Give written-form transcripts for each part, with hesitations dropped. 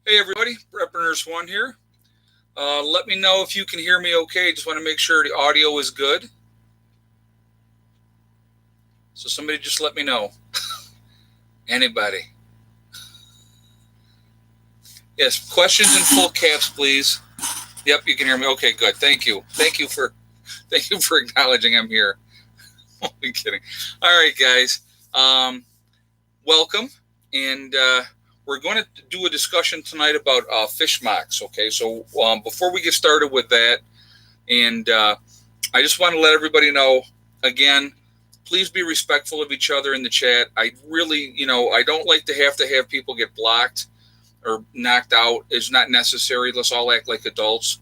Hey everybody, Rep Nurse One here. Let me know if you can hear me okay. Just want to make sure the audio is good. So somebody just let me know. Anybody? Yes, questions in full caps, please. Yep, you can hear me. Okay, good. Thank you. Thank you for acknowledging I'm here. Only kidding. All right, guys. Welcome, and we're going to do a discussion tonight about fish mocks. Okay, so before we get started with that, and I just want to let everybody know again, please be respectful of each other in the chat. I really, I don't like to have people get blocked or knocked out. It's not necessary. Let's all act like adults.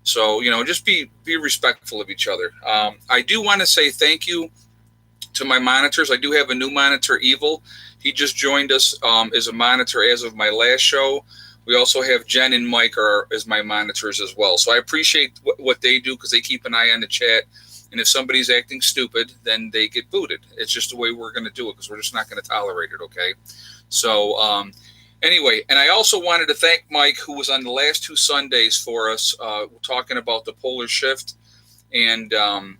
So, just be respectful of each other. I do want to say thank you to my monitors. I do have a new monitor, Evil. He just joined us as a monitor as of my last show. We also have Jen and Mike as my monitors as well. So I appreciate what they do because they keep an eye on the chat. And if somebody's acting stupid, then they get booted. It's just the way we're going to do it because we're just not going to tolerate it, okay? So anyway, and I also wanted to thank Mike, who was on the last two Sundays for us, talking about the polar shift. And, oh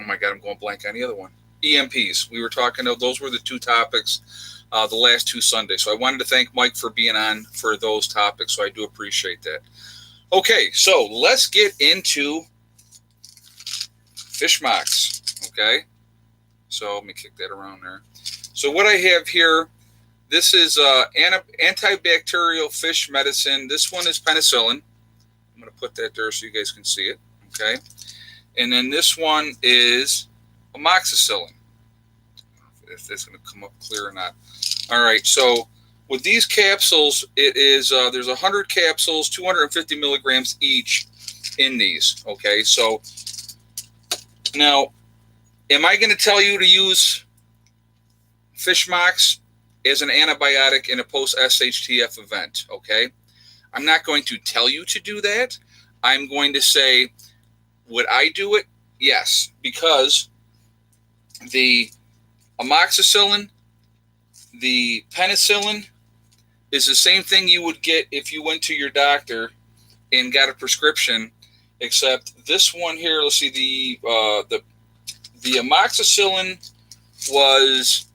my God, I'm going blank on the other one. EMPs. We were talking about those were the two topics the last two Sundays. So I wanted to thank Mike for being on for those topics. So I do appreciate that. Okay, so let's get into fish mocks. Okay, so let me kick that around there. So what I have here, this is antibacterial fish medicine. This one is penicillin. I'm going to put that there so you guys can see it. Okay, and then this one is amoxicillin. If that's going to come up clear or not. All right, so with these capsules, it is there's 100 capsules, 250 milligrams each in these. Okay, so now, am I going to tell you to use fish mocks as an antibiotic in a post S.H.T.F event? Okay, I'm not going to tell you to do that. I'm going to say, would I do it? Yes, because the amoxicillin, the penicillin is the same thing you would get if you went to your doctor and got a prescription, except this one here, let's see, the amoxicillin was,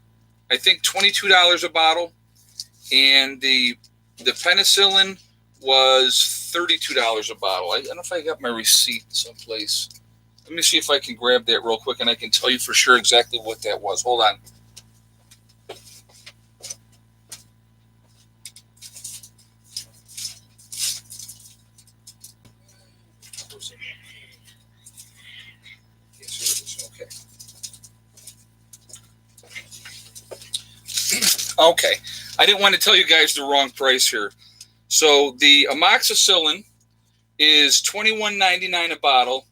I think, $22 a bottle, and the penicillin was $32 a bottle. I don't know if I got my receipt someplace. Let me see if I can grab that real quick, and I can tell you for sure exactly what that was. Hold on. Okay. I didn't want to tell you guys the wrong price here. So the amoxicillin is $21.99 a bottle,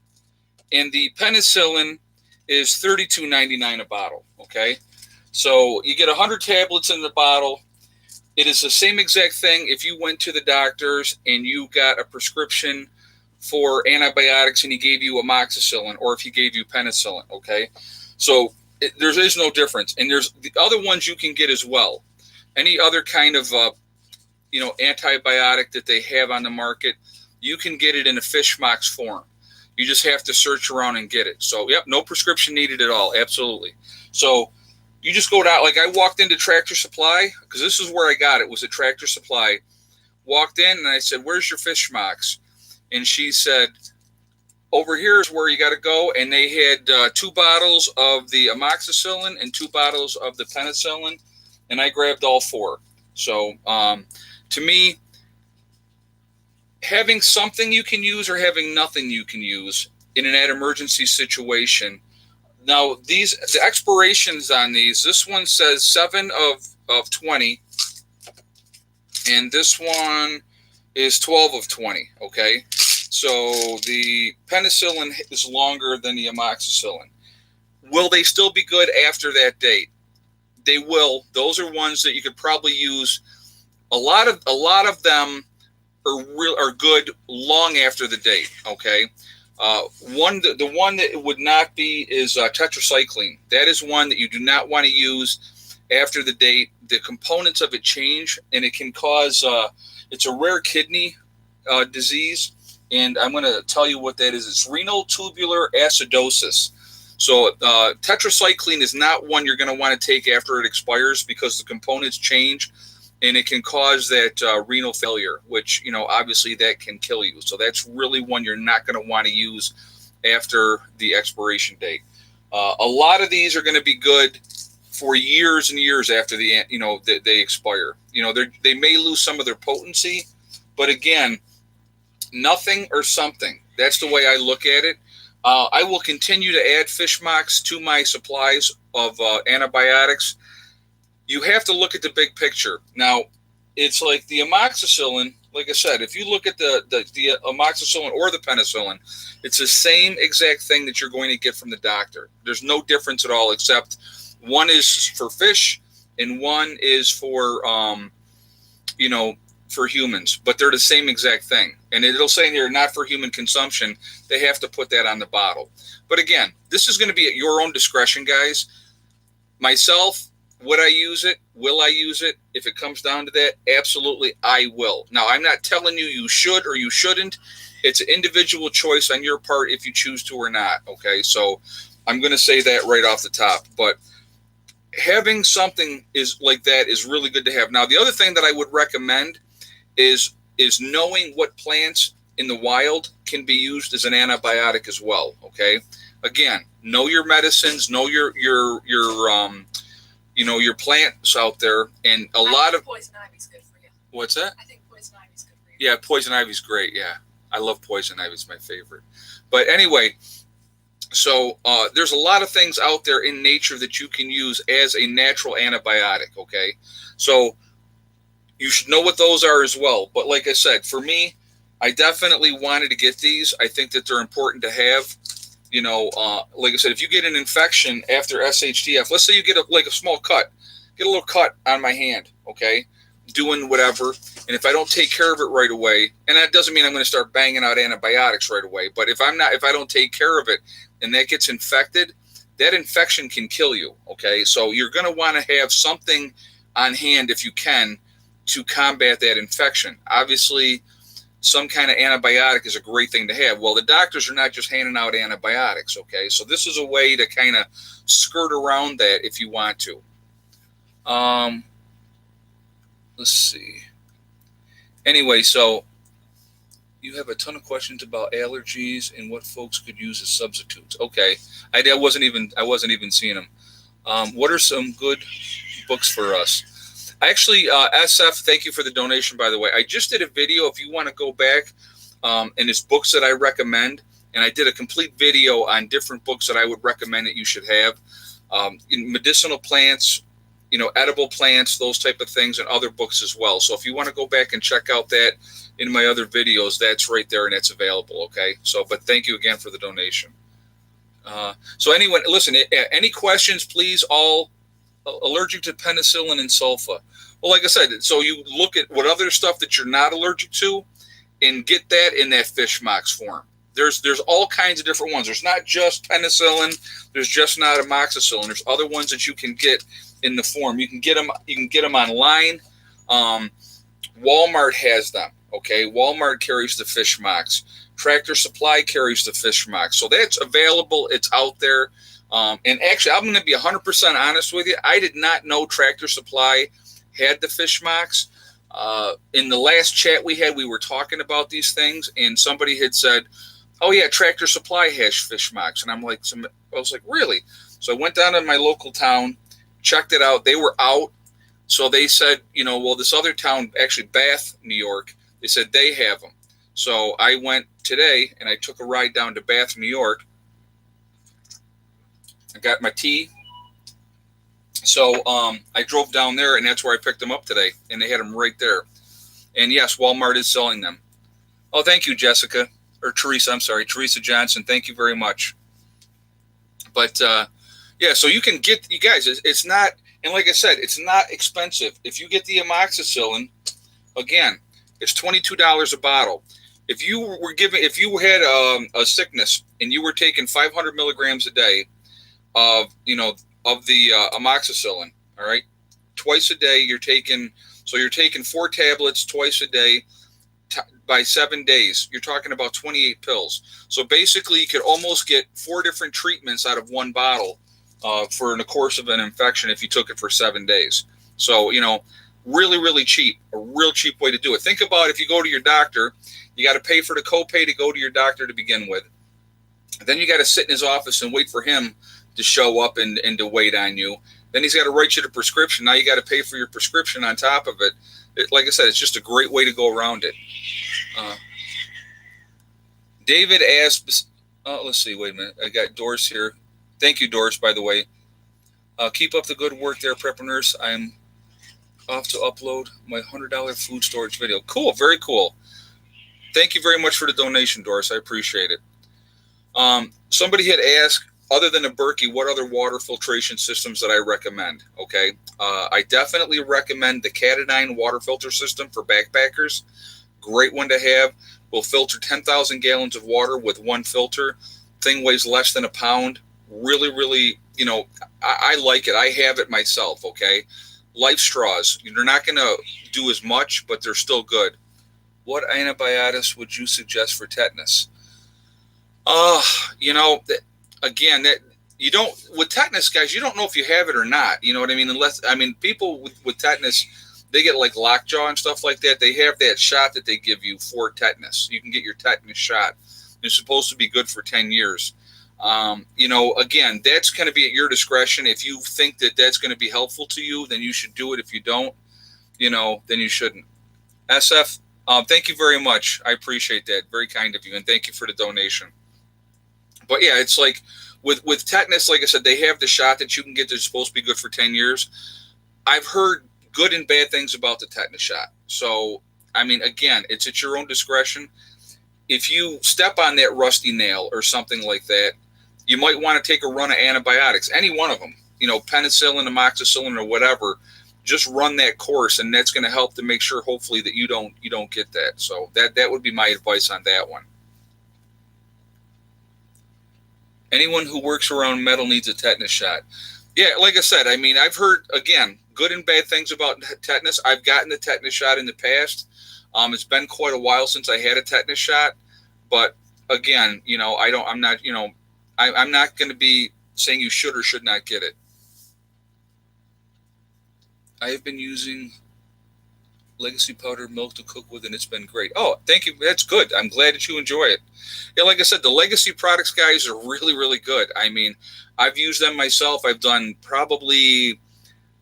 and the penicillin is $32.99 a bottle, okay? So you get 100 tablets in the bottle. It is the same exact thing if you went to the doctors and you got a prescription for antibiotics and he gave you amoxicillin, or if he gave you penicillin, okay? So there is no difference. And there's the other ones you can get as well. Any other kind of, antibiotic that they have on the market, you can get it in a fish mocks form. You just have to search around and get it. So, yep, no prescription needed at all. Absolutely. So you just go down. Like I walked into Tractor Supply, because this is where I got it, was at Tractor Supply. Walked in and I said, "Where's your fish mocks?" And she said, "Over here is where you got to go." And they had 2 bottles of the amoxicillin and 2 bottles of the penicillin. And I grabbed all 4. So to me, having something you can use or having nothing you can use in an emergency situation. Now, the expirations on these, this one says 7 of 20, and this one is 12 of 20, okay? So the penicillin is longer than the amoxicillin. Will they still be good after that date? They will. Those are ones that you could probably use. A lot of them are good long after the date. Okay, the one that would not be is tetracycline. That is one that you do not want to use after the date the components of it change, and it can cause it's a rare kidney disease, and I'm going to tell you what that is. It's renal tubular acidosis. So tetracycline is not one you're going to want to take after it expires, because the components change, and it can cause that renal failure, which, obviously that can kill you. So that's really one you're not going to want to use after the expiration date. A lot of these are going to be good for years and years after they expire. They may lose some of their potency, but again, nothing or something. That's the way I look at it. I will continue to add fish mocks to my supplies of antibiotics. You have to look at the big picture. Now, it's like the amoxicillin. Like I said, if you look at the amoxicillin or the penicillin, it's the same exact thing that you're going to get from the doctor. There's no difference at all, except one is for fish and one is for for humans, but they're the same exact thing. And it'll say in here, not for human consumption. They have to put that on the bottle. But again, this is going to be at your own discretion, guys. Myself, would I use it? Will I use it? If it comes down to that, absolutely I will. Now, I'm not telling you you should or you shouldn't. It's an individual choice on your part if you choose to or not, okay? So I'm going to say that right off the top. But having something like that is really good to have. Now, the other thing that I would recommend is knowing what plants in the wild can be used as an antibiotic as well, okay? Again, know your medicines, know your plants out there, and a lot of poison ivy's good for you. What's that? I think poison ivy's good for you. Yeah, poison ivy's great. Yeah, I love poison ivy. It's my favorite. But anyway, so there's a lot of things out there in nature that you can use as a natural antibiotic, okay? So you should know what those are as well. But like I said, for me, I definitely wanted to get these. I think that they're important to have. Like I said, if you get an infection after S.H.T.F, let's say you get a small cut, get a little cut on my hand, okay, doing whatever, and if I don't take care of it right away, and that doesn't mean I'm going to start banging out antibiotics right away, but if I don't take care of it and that gets infected, that infection can kill you, okay? So you're going to want to have something on hand if you can to combat that infection. Obviously, some kind of antibiotic is a great thing to have. Well, the doctors are not just handing out antibiotics, okay? So this is a way to kind of skirt around that if you want to. Let's see. Anyway, so you have a ton of questions about allergies and what folks could use as substitutes. Okay, I wasn't even seeing them. What are some good books for us? Actually, SF, thank you for the donation, by the way. I just did a video, if you want to go back, and it's books that I recommend, and I did a complete video on different books that I would recommend that you should have. Medicinal plants, edible plants, those type of things, and other books as well. So if you want to go back and check out that in my other videos, that's right there and it's available, okay? So, but thank you again for the donation. So anyone, listen, any questions, please, all allergic to penicillin and sulfa. Well, like I said, so you look at what other stuff that you're not allergic to and get that in that fish mocks form. There's all kinds of different ones. There's not just penicillin. There's just not amoxicillin. There's other ones that you can get in the form. You can get them online. Walmart has them. Okay, Walmart carries the fish mocks. Tractor Supply carries the fish mocks. So that's available. It's out there. And actually, I'm going to be 100% honest with you. I did not know Tractor Supply had the fish mocks. In the last chat we had, we were talking about these things, and somebody had said, "Oh yeah, Tractor Supply has fish mocks." And I was like, "Really?" So I went down to my local town, checked it out. They were out. So they said, well, this other town, actually Bath, New York, they said they have them. So I went today, and I took a ride down to Bath, New York. I got my tea. So I drove down there, and that's where I picked them up today, and they had them right there. And yes, Walmart is selling them. Oh, thank you, Jessica, or Teresa. I'm sorry, Teresa Johnson. Thank you very much. But yeah, so you can get, you guys. It's not, and like I said, it's not expensive. If you get the amoxicillin, again, it's $22 a bottle. If you had a sickness and you were taking 500 milligrams a day of the amoxicillin, all right, twice a day. You're taking 4 tablets twice a day by 7 days. You're talking about 28 pills. So basically, you could almost get 4 different treatments out of one bottle for in the course of an infection if you took it for 7 days. So, really, really cheap, a real cheap way to do it. Think about if you go to your doctor, you got to pay for the copay to go to your doctor to begin with. Then you got to sit in his office and wait for him to show up and to wait on you. Then he's got to write you the prescription. Now you got to pay for your prescription on top of it. Like I said, it's just a great way to go around it. David asks, let's see, wait a minute. I got Doris here. Thank you, Doris, by the way. Keep up the good work there, Preppers. I'm off to upload my $100 food storage video. Cool, very cool. Thank you very much for the donation, Doris. I appreciate it. Somebody had asked, other than a Berkey, what other water filtration systems that I recommend? Okay, I definitely recommend the Catadine water filter system for backpackers. Great one to have. Will filter 10,000 gallons of water with one filter. Thing weighs less than a pound. Really, really, I like it. I have it myself, okay? Life straws. They're not going to do as much, but they're still good. What antibiotics would you suggest for tetanus? Again, that you don't, with tetanus, guys, you don't know if you have it or not. You know what I mean? People with tetanus, they get like lockjaw and stuff like that. They have that shot that they give you for tetanus. You can get your tetanus shot. It's supposed to be good for 10 years. Again, that's going to be at your discretion. If you think that that's going to be helpful to you, then you should do it. If you don't, then you shouldn't. SF, thank you very much. I appreciate that. Very kind of you. And thank you for the donation. But yeah, it's like with tetanus, like I said, they have the shot that you can get that's supposed to be good for 10 years. I've heard good and bad things about the tetanus shot. So, again, it's at your own discretion. If you step on that rusty nail or something like that, you might want to take a run of antibiotics, any one of them, penicillin, amoxicillin, or whatever. Just run that course, and that's going to help to make sure, hopefully, that you don't get that. So that would be my advice on that one. Anyone who works around metal needs a tetanus shot. Yeah, like I said, I've heard, again, good and bad things about tetanus. I've gotten the tetanus shot in the past. It's been quite a while since I had a tetanus shot, but again, I'm not going to be saying you should or should not get it. I have been using legacy powder milk to cook with, and it's been great. Oh, thank you. That's good. I'm glad that you enjoy it. Yeah, like I said, the legacy products, guys, are really, really good. I've used them myself. I've done probably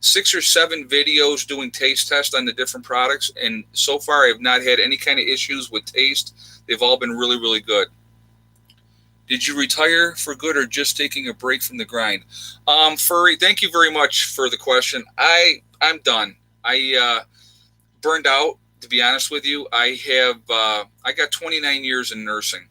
6 or 7 videos doing taste tests on the different products, and so far I have not had any kind of issues with taste. They've all been really, really good. Did you retire for good or just taking a break from the grind? Furry, thank you very much for the question. I'm done. I burned out, to be honest with you. I got 29 years in nursing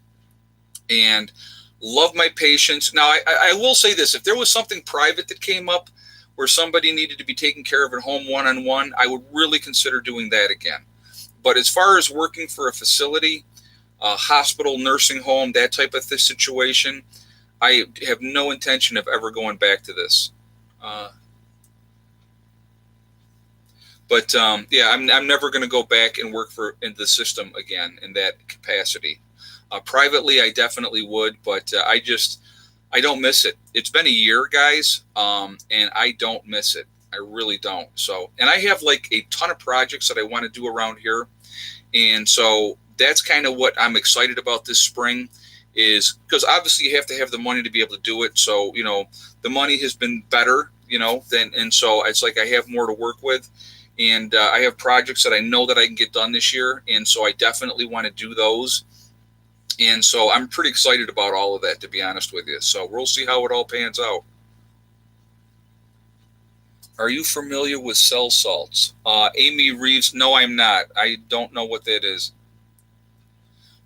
and love my patients. Now, I will say this. If there was something private that came up where somebody needed to be taken care of at home one-on-one, I would really consider doing that again. But as far as working for a facility, a hospital, nursing home, that type of situation, I have no intention of ever going back to this. I'm never going to go back and work in the system again in that capacity. Privately, I definitely would, but I don't miss it. It's been a year, guys, and I don't miss it. I really don't. So, and I have like a ton of projects that I want to do around here, and so that's kind of what I'm excited about this spring, is because obviously you have to have the money to be able to do it. So, the money has been better, and so it's like I have more to work with. And I have projects that I know that I can get done this year. And so I definitely want to do those. And so I'm pretty excited about all of that, to be honest with you. So we'll see how it all pans out. Are you familiar with cell salts? Amy Reeves, no, I'm not. I don't know what that is.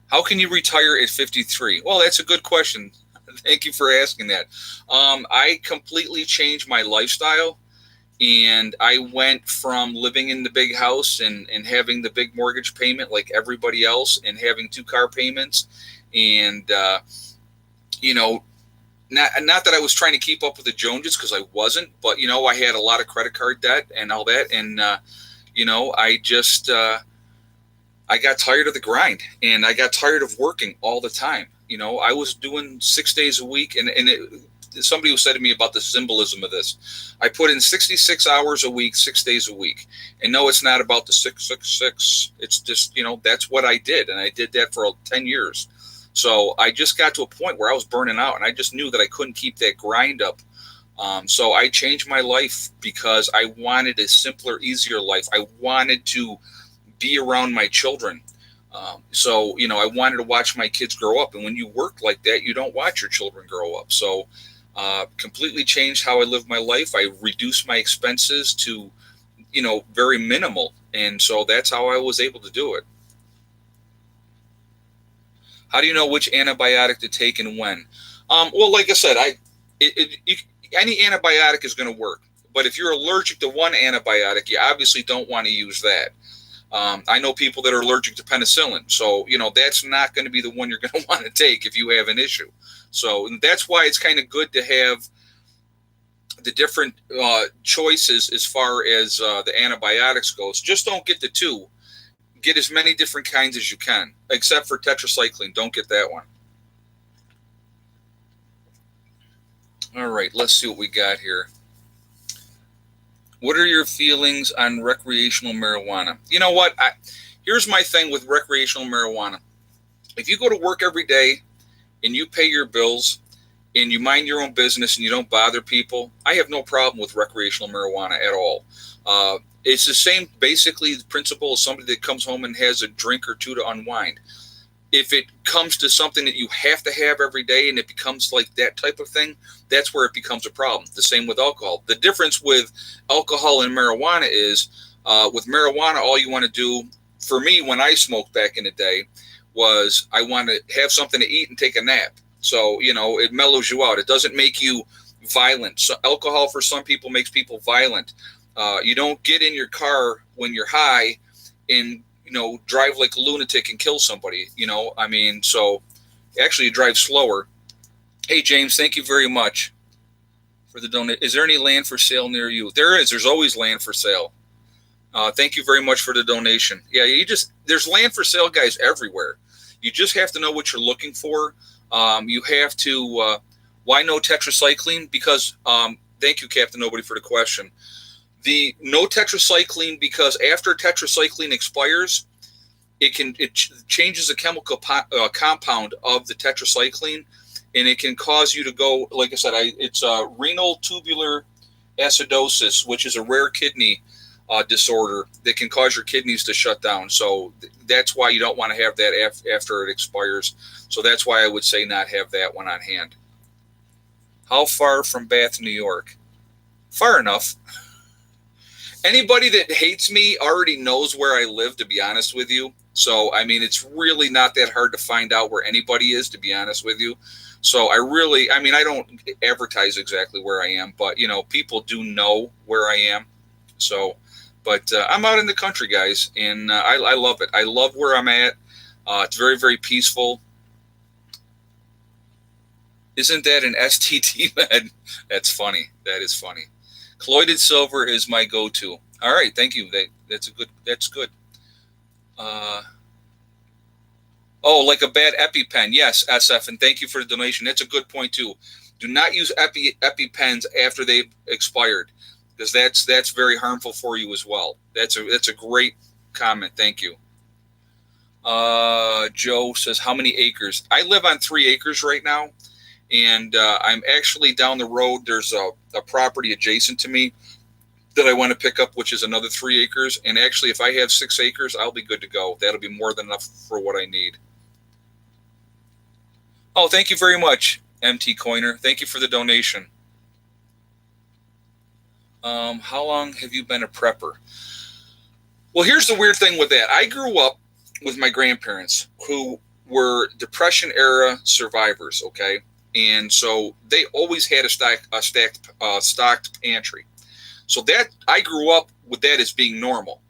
How can you retire at 53? Well, that's a good question. Thank you for asking that. I completely changed my lifestyle. And I went from living in the big house and having the big mortgage payment like everybody else and having 2 car payments and, not that I was trying to keep up with the Joneses, because I wasn't, but I had a lot of credit card debt and all that, and I just I got tired of the grind, and I got tired of working all the time. I was doing 6 days a week, and somebody who said to me about the symbolism of this. I put in 66 hours a week, 6 days a week. And no, it's not about the 666. It's just, that's what I did. And I did that for 10 years. So I just got to a point where I was burning out, and I just knew that I couldn't keep that grind up. So I changed my life because I wanted a simpler, easier life. I wanted to be around my children. So I wanted to watch my kids grow up. And when you work like that, you don't watch your children grow up. So completely changed how I live my life. I reduced my expenses to, very minimal. And so that's how I was able to do it. How do you know which antibiotic to take and when? Well, like I said, any antibiotic is going to work. But if you're allergic to one antibiotic, you obviously don't want to use that. I know people that are allergic to penicillin. So, that's not going to be the one you're going to want to take if you have an issue. So that's why it's kind of good to have the different choices as far as the antibiotics goes. Just don't get the two. Get as many different kinds as you can, except for tetracycline. Don't get that one. All right, let's see what we got here. What are your feelings on recreational marijuana? You know what? Here's my thing with recreational marijuana. If you go to work every day and you pay your bills and you mind your own business and you don't bother people, I have no problem with recreational marijuana at all. It's the same, basically, the principle of somebody that comes home and has a drink or two to unwind. If it comes to something that you have to have every day and it becomes like that type of thing, that's where it becomes a problem. The same with alcohol. The difference with alcohol and marijuana is with marijuana, all you want to do, for me, when I smoked back in the day, was I want to have something to eat and take a nap. So, it mellows you out. It doesn't make you violent. So alcohol for some people makes people violent. You don't get in your car when you're high and, drive like a lunatic and kill somebody, so actually you drive slower. Hey, James, thank you very much for the donation. Is there any land for sale near you? There is. There's always land for sale. Thank you very much for the donation. Yeah, there's land for sale, guys, everywhere. You just have to know what you're looking for. You have to, why no tetracycline? Because, thank you, Captain Nobody, for the question. The no tetracycline, because after tetracycline expires, it changes the chemical compound of the tetracycline, and it can cause you to go, like I said, it's renal tubular acidosis, which is a rare kidney disorder that can cause your kidneys to shut down. So that's why you don't want to have that after it expires. So that's why I would say not have that one on hand. How far from Bath, New York? Far enough. Anybody that hates me already knows where I live, to be honest with you. So, it's really not that hard to find out where anybody is, to be honest with you. So I don't advertise exactly where I am, but, people do know where I am. So, but I'm out in the country, guys, and I love it. I love where I'm at. It's very, very peaceful. Isn't that an STT med? That's funny. That is funny. Colloided silver is my go-to. All right, thank you. That's good. Like a bad EpiPen. Yes, SF, and thank you for the donation. That's a good point too. Do not use EpiPens after they've expired, because that's very harmful for you as well. That's a great comment. Thank you. Joe says, how many acres? I live on 3 acres right now, and I'm actually down the road. There's a property adjacent to me that I want to pick up, which is another 3 acres. And actually, if I have 6 acres, I'll be good to go. That'll be more than enough for what I need. Oh, thank you very much, MT Coiner. Thank you for the donation. How long have you been a prepper? Well, here's the weird thing with that. I grew up with my grandparents who were Depression era survivors, okay? And so they always had a stocked pantry. So that I grew up with that as being normal.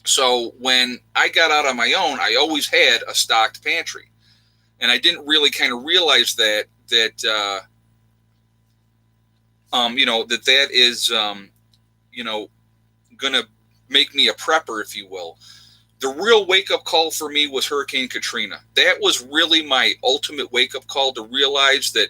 So when I got out on my own, I always had a stocked pantry. And I didn't really kind of realize that that is, you know, going to make me a prepper, if you will. The real wake up call for me was Hurricane Katrina. That was really my ultimate wake up call to realize that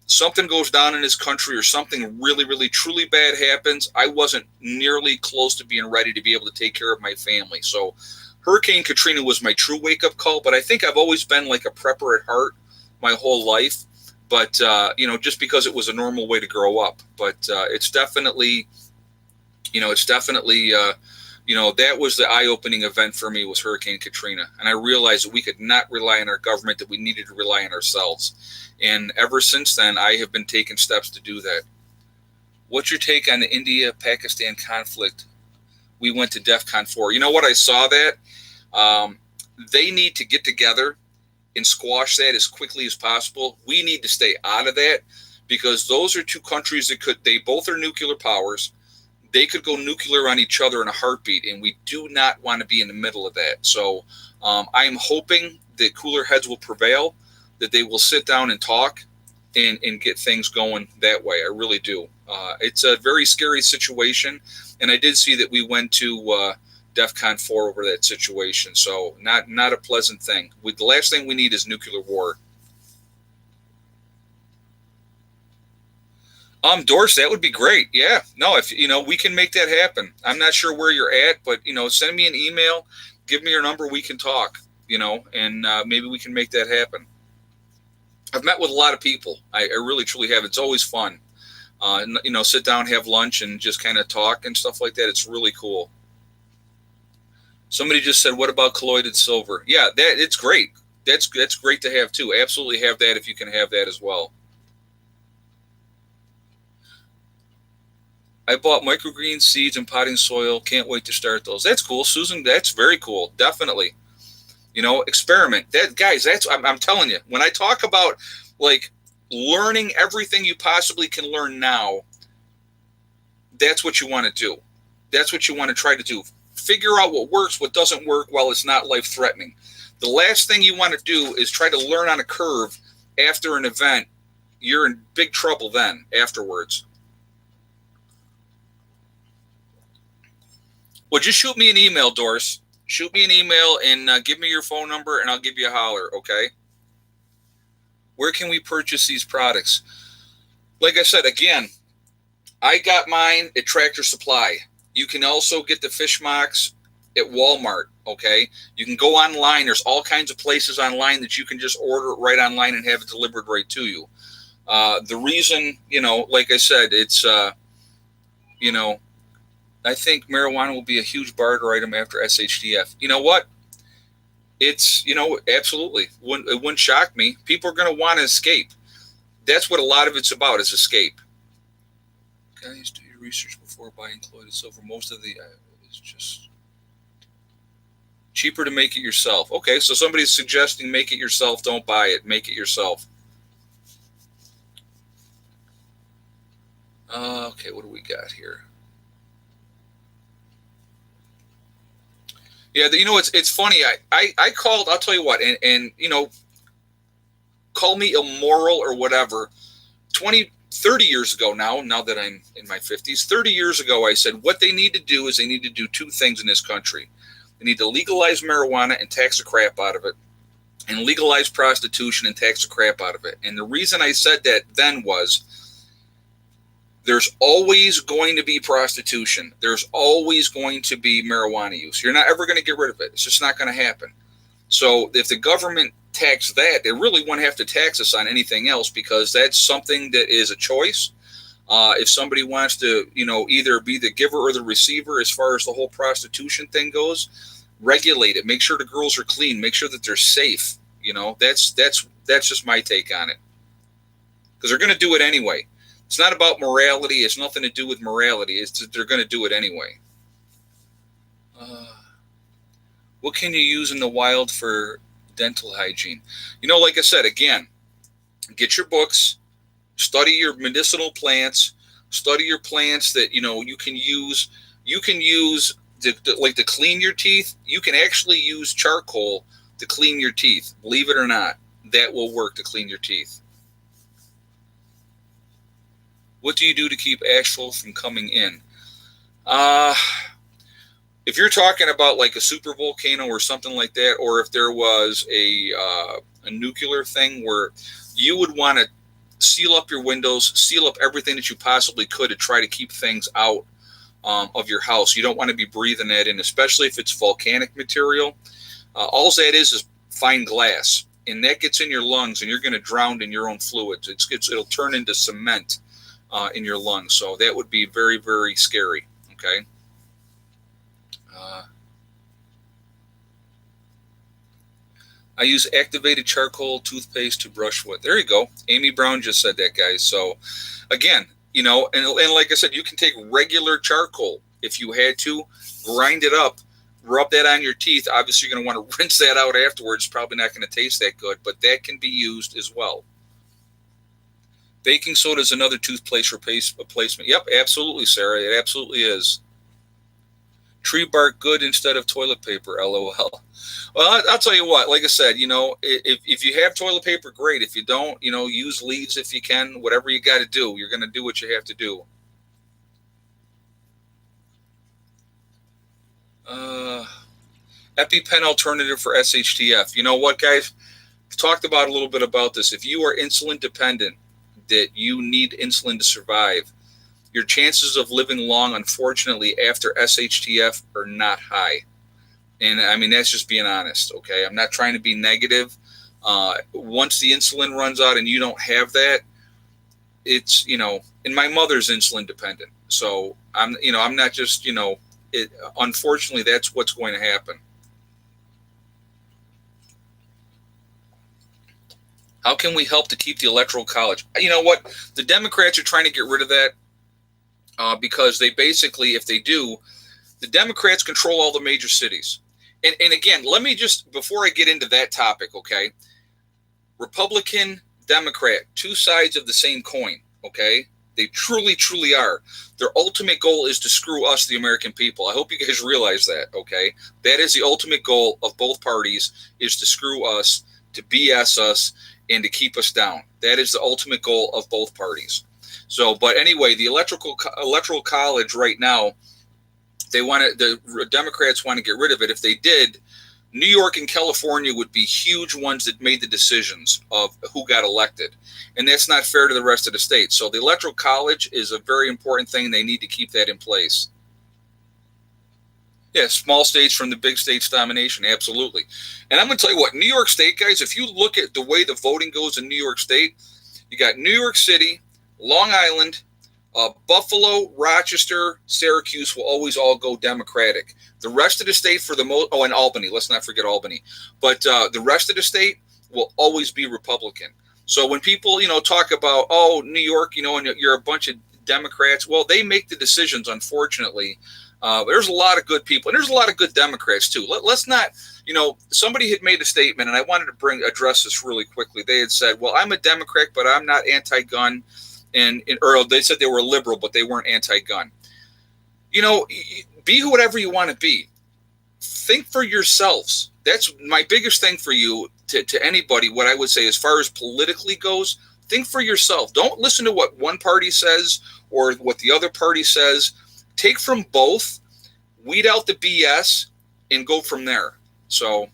something goes down in this country or something really, really, truly bad happens. I wasn't nearly close to being ready to be able to take care of my family. So Hurricane Katrina was my true wake up call. But I think I've always been like a prepper at heart my whole life. But, just because it was a normal way to grow up. But it's definitely, that was the eye-opening event for me was Hurricane Katrina. And I realized that we could not rely on our government, that we needed to rely on ourselves. And ever since then, I have been taking steps to do that. What's your take on the India-Pakistan conflict? We went to DEFCON 4. You know what? I saw that. They need to get together and squash that as quickly as possible. We need to stay out of that because those are two countries they both are nuclear powers. They could go nuclear on each other in a heartbeat, and we do not want to be in the middle of that. So I'm hoping that cooler heads will prevail, that they will sit down and talk and get things going that way. I really do. It's a very scary situation, and I did see that we went to DEFCON 4 over that situation. So not a pleasant thing. The last thing we need is nuclear war. Doris, that would be great. Yeah, no, if we can make that happen. I'm not sure where you're at, but send me an email, give me your number, we can talk. And maybe we can make that happen. I've met with a lot of people. I really truly have. It's always fun. Sit down, have lunch, and just kind of talk and stuff like that. It's really cool. Somebody just said, "What about colloided silver?" Yeah, it's great. That's great to have too. Absolutely have that if you can have that as well. I bought microgreen seeds and potting soil. Can't wait to start those. That's cool, Susan. That's very cool. Definitely. Experiment. I'm telling you, when I talk about like learning everything you possibly can learn now, that's what you want to do. That's what you want to try to do. Figure out what works, what doesn't work while it's not life threatening. The last thing you want to do is try to learn on a curve after an event. You're in big trouble then afterwards. Well, just shoot me an email, Doris. Shoot me an email and give me your phone number, and I'll give you a holler, okay? Where can we purchase these products? Like I said, again, I got mine at Tractor Supply. You can also get the fish mocks at Walmart, okay? You can go online. There's all kinds of places online that you can just order it right online and have it delivered right to you. The reason, like I said, it's, I think marijuana will be a huge barter item after S.H.T.F. You know what? It's, absolutely. It wouldn't shock me. People are going to want to escape. That's what a lot of it's about, is escape. Guys, do your research before buying colloided silver. Most of the is just cheaper to make it yourself. Okay, so somebody's suggesting make it yourself. Don't buy it. Make it yourself. Okay, what do we got here? Yeah, it's funny. I called. I'll tell you what, and call me immoral or whatever. 30 years ago now that I'm in my 50s, 30 years ago, I said what they need to do is they need to do two things in this country. They need to legalize marijuana and tax the crap out of it, and legalize prostitution and tax the crap out of it. And the reason I said that then was there's always going to be prostitution. There's always going to be marijuana use. You're not ever going to get rid of it. It's just not going to happen. So if the government tax that, they really won't have to tax us on anything else because that's something that is a choice. If somebody wants to, either be the giver or the receiver as far as the whole prostitution thing goes, regulate it. Make sure the girls are clean. Make sure that they're safe. That's just my take on it. Because they're going to do it anyway. It's not about morality. It's nothing to do with morality. It's that they're going to do it anyway. What can you use in the wild for dental hygiene? Like I said, again, get your books, study your medicinal plants, study your plants that, you can use. You can use, to clean your teeth. You can actually use charcoal to clean your teeth. Believe it or not, that will work to clean your teeth. What do you do to keep ash flow from coming in? Uh, if you're talking about like a super volcano or something like that, or if there was a nuclear thing where you would want to seal up your windows, seal up everything that you possibly could to try to keep things out of your house. You don't want to be breathing that in, especially if it's volcanic material. All that is fine glass, and that gets in your lungs, and you're going to drown in your own fluids. It'll turn into cement in your lungs. So that would be very, very scary. Okay. I use activated charcoal toothpaste to brush with. There you go. Amy Brown just said that, guys. So, again, and like I said, you can take regular charcoal if you had to, grind it up, rub that on your teeth. Obviously, you're going to want to rinse that out afterwards. Probably not going to taste that good, but that can be used as well. Baking soda is another toothpaste replacement. Yep, absolutely, Sarah. It absolutely is. Tree bark good instead of toilet paper, LOL. Well, I'll tell you what, like I said, if you have toilet paper, great. If you don't, use leaves if you can. Whatever you got to do, you're going to do what you have to do. EpiPen alternative for S.H.T.F. You know what, guys? We've talked about a little bit about this. If you are insulin dependent, that you need insulin to survive, your chances of living long, unfortunately, after S.H.T.F. are not high. And I mean, that's just being honest, okay? I'm not trying to be negative. Once the insulin runs out and you don't have that, it's, and my mother's insulin dependent. So I'm not just, unfortunately, that's what's going to happen. How can we help to keep the Electoral College? You know what? The Democrats are trying to get rid of that because they basically, if they do, the Democrats control all the major cities. And again, let me just, before I get into that topic, okay, Republican, Democrat, two sides of the same coin, okay? They truly, truly are. Their ultimate goal is to screw us, the American people. I hope you guys realize that, okay? That is the ultimate goal of both parties, is to screw us, to BS us, and to keep us down. That is the ultimate goal of both parties. So, but anyway, the Electoral College right now, the Democrats want to get rid of it. If they did, New York and California would be huge ones that made the decisions of who got elected. And that's not fair to the rest of the states. So the Electoral College is a very important thing. They need to keep that in place. Yeah, small states from the big states domination, absolutely. And I'm going to tell you what, New York State, guys, if you look at the way the voting goes in New York State, you got New York City, Long Island, Buffalo, Rochester, Syracuse will always all go Democratic. The rest of the state for the most, and Albany, let's not forget Albany. But the rest of the state will always be Republican. So when people, talk about, New York, and you're a bunch of Democrats, well, they make the decisions, unfortunately. There's a lot of good people, and there's a lot of good Democrats, too. Let's not, somebody had made a statement, and I wanted to address this really quickly. They had said, well, I'm a Democrat, but I'm not anti-gun. Or they said they were liberal, but they weren't anti-gun. Be whatever you want to be. Think for yourselves. That's my biggest thing for you, to anybody. What I would say as far as politically goes, think for yourself. Don't listen to what one party says or what the other party says. Take from both, weed out the BS, and go from there. So,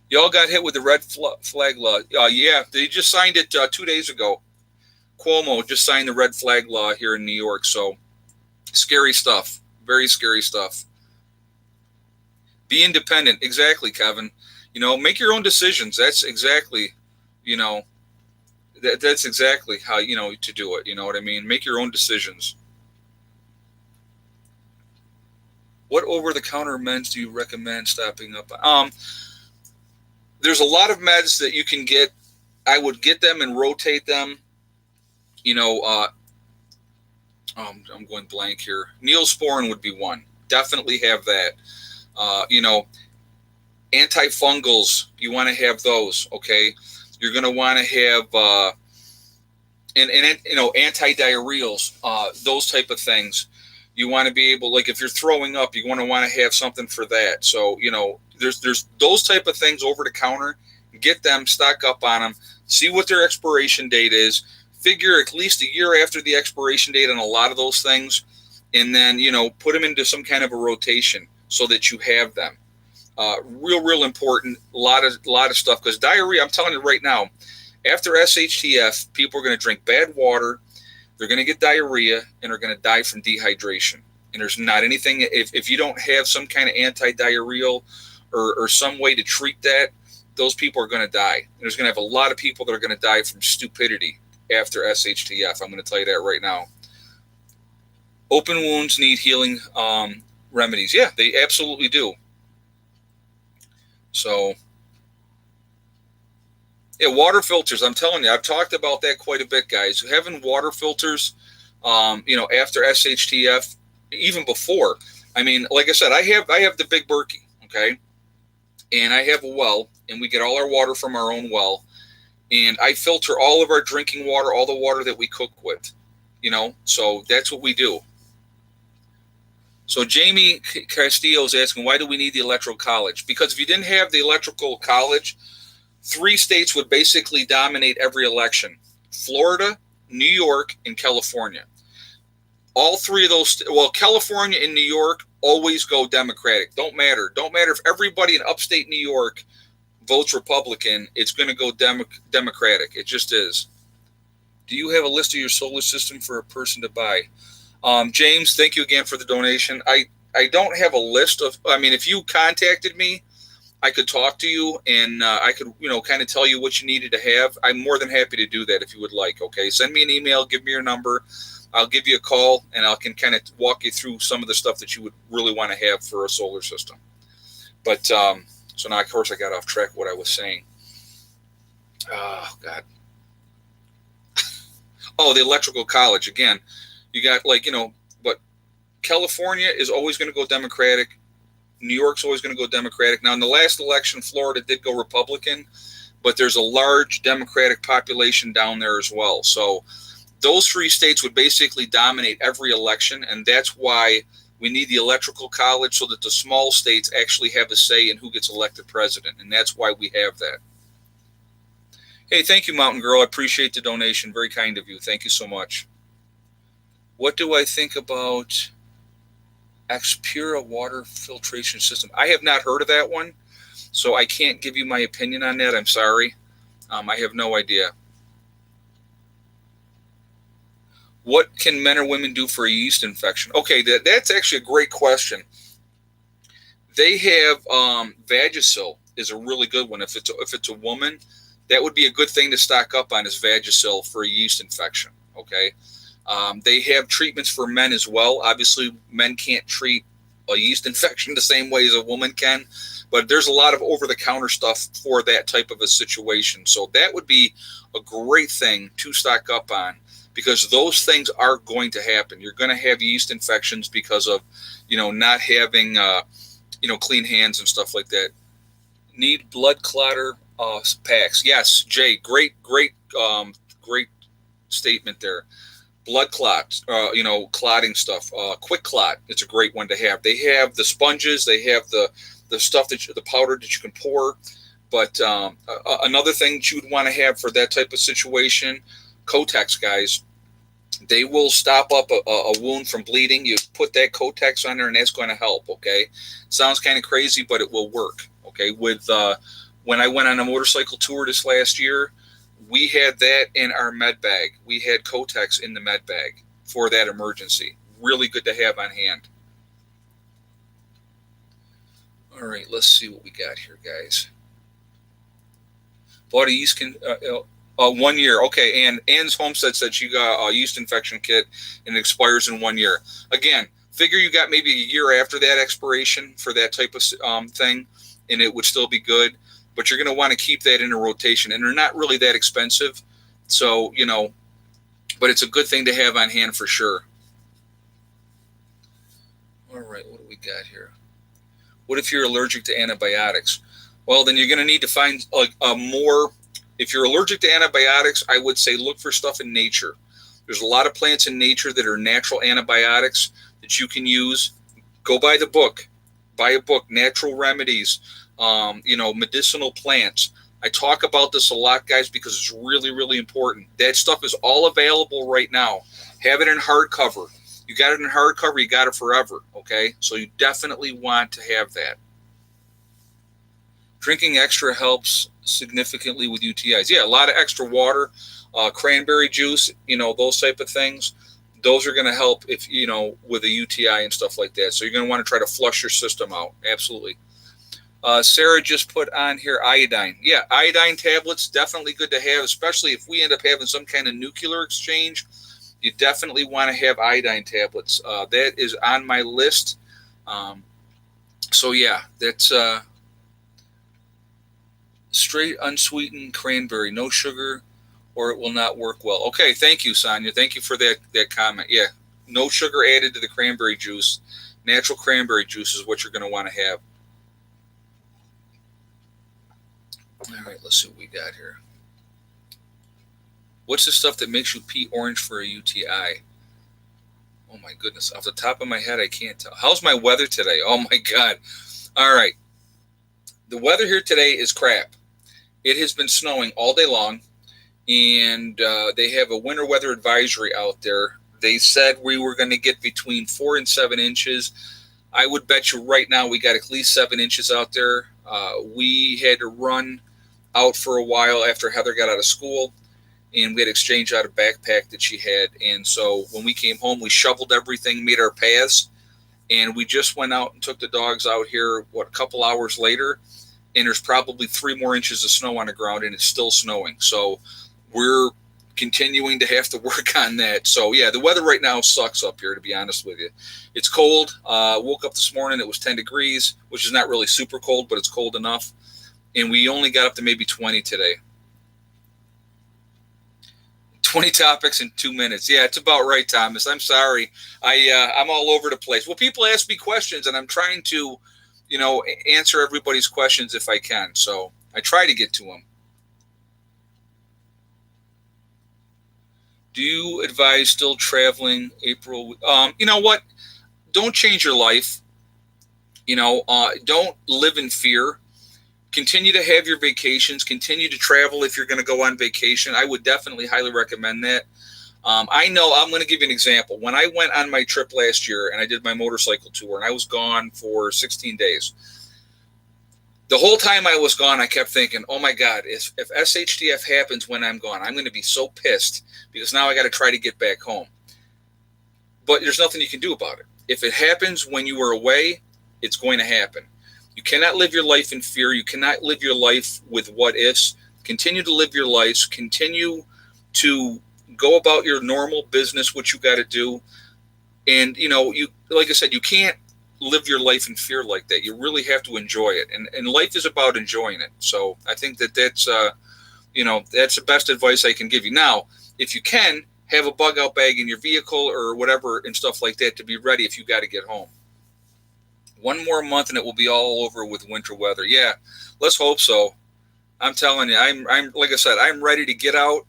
y'all got hit with the red flag law. Yeah, they just signed it 2 days ago. Cuomo just signed the red flag law here in New York. So, scary stuff. Very scary stuff. Be independent. Exactly, Kevin. Make your own decisions. That's exactly, that's exactly how, to do it. You know what I mean? Make your own decisions. What over-the-counter meds do you recommend stopping up? There's a lot of meds that you can get. I would get them and rotate them. I'm going blank here. Neosporin would be one. Definitely have that. Antifungals, you want to have those, okay? You're going to want to have, antidiarrheals, those type of things. You want to be able, like if you're throwing up, you want to have something for that. So, there's those type of things over the counter. Get them, stock up on them, see what their expiration date is, figure at least a year after the expiration date on a lot of those things, and then put them into some kind of a rotation so that you have them. Real important. A lot of stuff, because diarrhea, I'm telling you right now, after S.H.T.F, people are going to drink bad water, they're going to get diarrhea, and they're going to die from dehydration. And there's not anything, if you don't have some kind of anti-diarrheal or some way to treat that, those people are going to die. And there's going to have a lot of people that are going to die from stupidity after S.H.T.F. I'm going to tell you that right now. Open wounds need healing remedies. Yeah, they absolutely do. So, yeah, water filters. I'm telling you, I've talked about that quite a bit, guys. Having water filters, after S.H.T.F, even before. I mean, like I said, I have the Big Berkey, okay, and I have a well, and we get all our water from our own well, and I filter all of our drinking water, all the water that we cook with, So that's what we do. So Jamie Castillo is asking, why do we need the electoral college? Because if you didn't have the electoral college, 3 states would basically dominate every election: Florida, New York, and California. All 3 of those, well, California and New York always go Democratic. Don't matter if everybody in upstate New York votes Republican, it's going to go Democratic. It just is. Do you have a list of your solar system for a person to buy? James, thank you again for the donation. I don't have a list of, if you contacted me, I could talk to you, and I could, kind of tell you what you needed to have. I'm more than happy to do that if you would like. Okay, send me an email, give me your number. I'll give you a call, and I can kind of walk you through some of the stuff that you would really want to have for a solar system. But so now, of course, I got off track of what I was saying. Oh, God. Oh, the electrical college. Again, you got but California is always going to go Democratic. New York's always going to go Democratic. Now, in the last election, Florida did go Republican, but there's a large Democratic population down there as well. So those 3 states would basically dominate every election, and that's why we need the electoral college, so that the small states actually have a say in who gets elected president, and that's why we have that. Hey, thank you, Mountain Girl. I appreciate the donation. Very kind of you. Thank you so much. What do I think about Expura water filtration system? I have not heard of that one, so I can't give you my opinion on that. I'm sorry. I have no idea. What can men or women do for a yeast infection? Okay, that's actually a great question. They have Vagisil is a really good one. If it's a woman, that would be a good thing to stock up on, is Vagisil for a yeast infection. Okay, they have treatments for men as well. Obviously, men can't treat a yeast infection the same way as a woman can, but there's a lot of over-the-counter stuff for that type of a situation. So that would be a great thing to stock up on, because those things are going to happen. You're going to have yeast infections because of, not having, clean hands and stuff like that. Need blood clotter packs. Yes, Jay, great statement there. Blood clots, clotting stuff. Quick clot, it's a great one to have. They have the sponges, they have the stuff the powder that you can pour. But another thing that you would want to have for that type of situation, Kotex, guys. They will stop up a wound from bleeding. You put that Kotex on there, and that's going to help. Okay, sounds kind of crazy, but it will work. Okay, with when I went on a motorcycle tour this last year, we had that in our med bag. We had Kotex in the med bag for that emergency. Really good to have on hand. All right, let's see what we got here, guys. Bought a yeast 1 year. Okay, and Ann's Homestead said she got a yeast infection kit, and it expires in 1 year. Again, figure you got maybe a year after that expiration for that type of thing, and it would still be good. But you're going to want to keep that in a rotation, and they're not really that expensive. So, but it's a good thing to have on hand for sure. All right, what do we got here? What if you're allergic to antibiotics? Well, then you're going to need to find more. If you're allergic to antibiotics, I would say look for stuff in nature. There's a lot of plants in nature that are natural antibiotics that you can use. Go buy the book. Buy a book, Natural Remedies, medicinal plants. I talk about this a lot, guys, because it's really, really important. That stuff is all available right now. Have it in hardcover. You got it in hardcover, you got it forever, okay? So you definitely want to have that. Drinking extra helps significantly with UTIs. Yeah, a lot of extra water, cranberry juice, those type of things. Those are going to help if, with a UTI and stuff like that. So you're going to want to try to flush your system out. Absolutely. Sarah just put on here iodine. Yeah, iodine tablets, definitely good to have, especially if we end up having some kind of nuclear exchange. You definitely want to have iodine tablets. That is on my list. So, yeah, that's straight unsweetened cranberry, no sugar, or it will not work well. Okay, thank you, Sonia. Thank you for that comment. Yeah, no sugar added to the cranberry juice. Natural cranberry juice is what you're going to want to have. All right, let's see what we got here. What's the stuff that makes you pee orange for a UTI? Oh, my goodness. Off the top of my head, I can't tell. How's my weather today? Oh, my God. All right. The weather here today is crap. It has been snowing all day long, and they have a winter weather advisory out there. They said we were going to get between 4 and 7 inches. I would bet you right now we got at least 7 inches out there. We had to run out for a while after Heather got out of school, and we had exchanged out a backpack that she had. And so when we came home, we shoveled everything, made our paths, and we just went out and took the dogs out here, a couple hours later, and there's probably 3 more inches of snow on the ground, and it's still snowing. So we're continuing to have to work on that. So, yeah, the weather right now sucks up here, to be honest with you. It's cold. Woke up this morning, it was 10 degrees, which is not really super cold, but it's cold enough. And we only got up to maybe 20 today. 20 topics in 2 minutes. Yeah, it's about right, Thomas. I'm sorry. I'm all over the place. Well, people ask me questions, and I'm trying to, answer everybody's questions if I can. So I try to get to them. Do you advise still traveling April? You know what? Don't change your life. Don't live in fear. Continue to have your vacations. Continue to travel if you're going to go on vacation. I would definitely highly recommend that. I know I'm going to give you an example. When I went on my trip last year and I did my motorcycle tour and I was gone for 16 days, the whole time I was gone, I kept thinking, oh my God, if S.H.T.F happens when I'm gone, I'm going to be so pissed because now I got to try to get back home. But there's nothing you can do about it. If it happens when you are away, it's going to happen. You cannot live your life in fear. You cannot live your life with what ifs. Continue to live your lives. Continue to go about your normal business, what you got to do. And, you like I said, you can't live your life in fear like that. You really have to enjoy it. And life is about enjoying it. So I think that's the best advice I can give you. Now, if you can, have a bug out bag in your vehicle or whatever and stuff like that to be ready if you got to get home. 1 more month and it will be all over with winter weather. Yeah, let's hope so. I'm telling you, I'm like I said, I'm ready to get out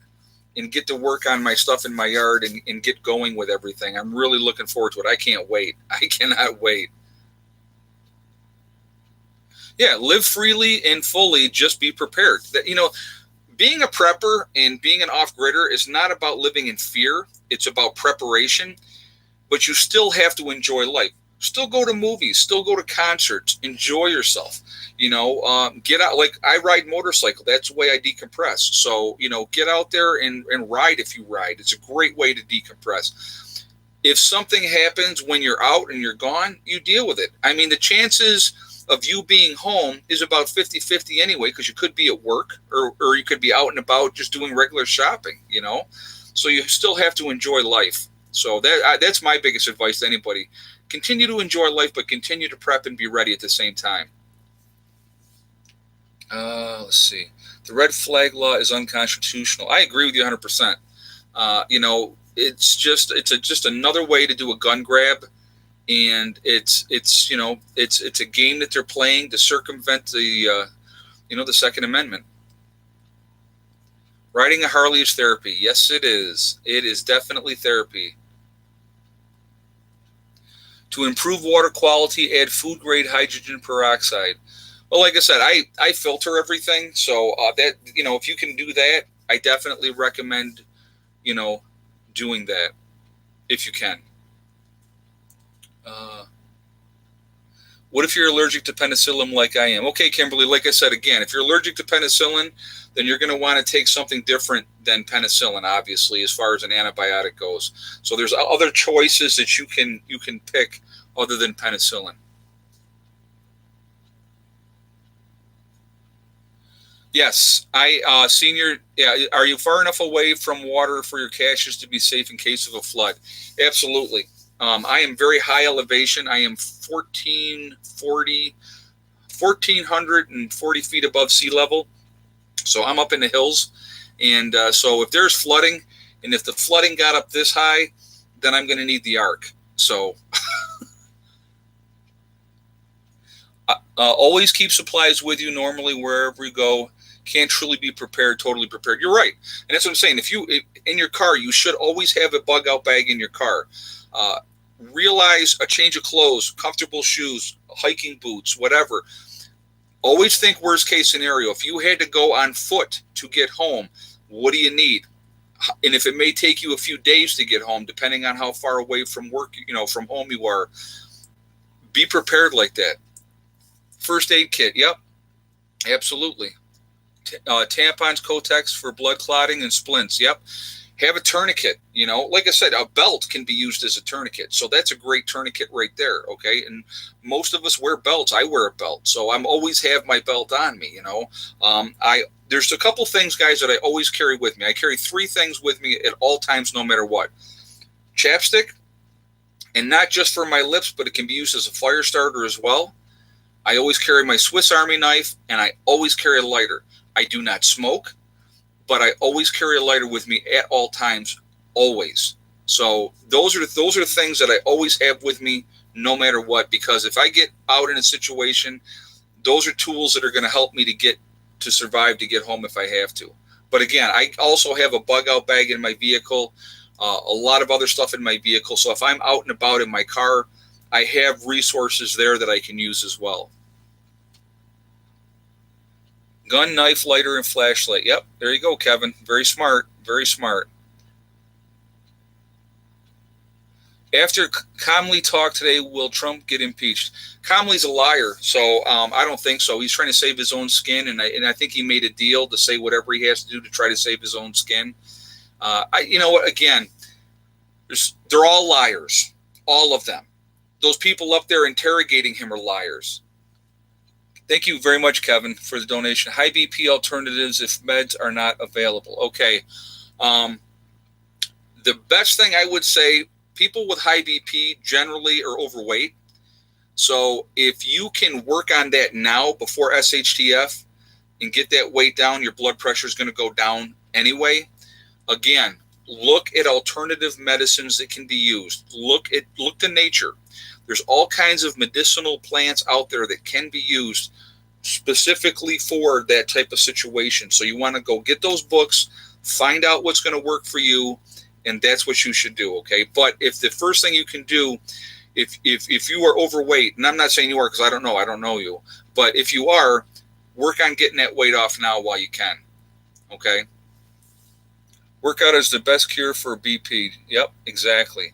and get to work on my stuff in my yard and get going with everything. I'm really looking forward to it. I can't wait. I cannot wait. Yeah, live freely and fully. Just be prepared. That being a prepper and being an off-gridder is not about living in fear. It's about preparation. But you still have to enjoy life. Still go to movies, still go to concerts, enjoy yourself, get out. Like I ride motorcycle. That's the way I decompress. So, get out there and ride if you ride. It's a great way to decompress. If something happens when you're out and you're gone, you deal with it. I mean, the chances of you being home is about 50-50 anyway, because you could be at work or you could be out and about just doing regular shopping, so you still have to enjoy life. So that's my biggest advice to anybody. Continue to enjoy life, but continue to prep and be ready at the same time. Let's see. The red flag law is unconstitutional. I agree with you 100%. It's just another way to do a gun grab, and it's a game that they're playing to circumvent the Second Amendment. Riding a Harley is therapy. Yes, it is. It is definitely therapy. To improve water quality, add food-grade hydrogen peroxide. Well, like I said, I filter everything, so that if you can do that, I definitely recommend you know doing that if you can. Uh, what if you're allergic to penicillin like I am? Okay, Kimberly, like I said again, if you're allergic to penicillin, then you're going to want to take something different than penicillin, obviously, as far as an antibiotic goes. So there's other choices that you can pick other than penicillin. Yes, I senior. Yeah, are you far enough away from water for your caches to be safe in case of a flood? Absolutely. I am very high elevation. I am 1,440 feet above sea level. So I'm up in the hills, and so if there's flooding, and if the flooding got up this high, then I'm going to need the ark. So always keep supplies with you normally wherever you go. Can't truly be prepared, totally prepared. You're right, and that's what I'm saying. If in your car, you should always have a bug out bag in your car. Uh, Realize a change of clothes, comfortable shoes, hiking boots, whatever. Always think worst case scenario. If you had to go on foot to get home, what do you need? And if it may take you a few days to get home, depending on how far away from work, from home you are, be prepared like that. First aid kit. Yep, absolutely. Tampons, Kotex for blood clotting and splints. Yep. Have a tourniquet. Like I said, a belt can be used as a tourniquet. So that's a great tourniquet right there. Okay. And most of us wear belts. I wear a belt. So I'm always have my belt on me. There's a couple things, guys, that I always carry with me. I carry three things with me at all times, no matter what. Chapstick, and not just for my lips, but it can be used as a fire starter as well. I always carry my Swiss Army knife, and I always carry a lighter. I do not smoke, but I always carry a lighter with me at all times, always. So those are things that I always have with me, no matter what. Because if I get out in a situation, those are tools that are going to help me to survive, to get home if I have to. But again, I also have a bug out bag in my vehicle, a lot of other stuff in my vehicle. So if I'm out and about in my car, I have resources there that I can use as well. Gun, knife, lighter, and flashlight. Yep, there you go, Kevin. Very smart. Very smart. After Comley talk today, will Trump get impeached? Comley's a liar, so I don't think so. He's trying to save his own skin, and I think he made a deal to say whatever he has to do to try to save his own skin. You know what? Again, they're all liars, all of them. Those people up there interrogating him are liars. Thank you very much, Kevin, for the donation. High BP alternatives if meds are not available. Okay. The best thing I would say, people with high BP generally are overweight. So if you can work on that now before S.H.T.F. and get that weight down, your blood pressure is going to go down anyway. Again, look at alternative medicines that can be used. Look to nature. There's all kinds of medicinal plants out there that can be used specifically for that type of situation. So you want to go get those books, find out what's going to work for you, and that's what you should do, okay? But if the first thing you can do, if you are overweight, and I'm not saying you are because I don't know you, but if you are, work on getting that weight off now while you can, okay? Workout is the best cure for BP. Yep, exactly.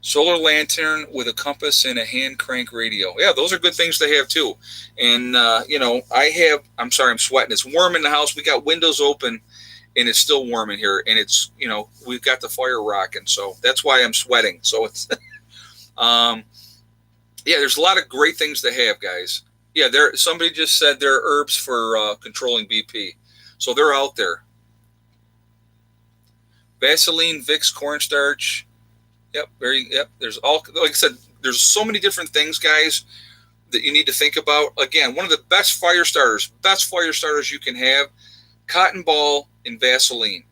Solar lantern with a compass and a hand crank radio. Yeah, those are good things to have too. And, I'm sorry, I'm sweating. It's warm in the house. We got windows open and it's still warm in here. And it's, we've got the fire rocking. So that's why I'm sweating. So it's, there's a lot of great things to have, guys. Yeah, somebody just said there are herbs for controlling BP. So they're out there. Vaseline, Vicks, cornstarch. Yep. There's like I said, there's so many different things, guys, that you need to think about. Again, one of the best fire starters you can have, cotton ball and Vaseline.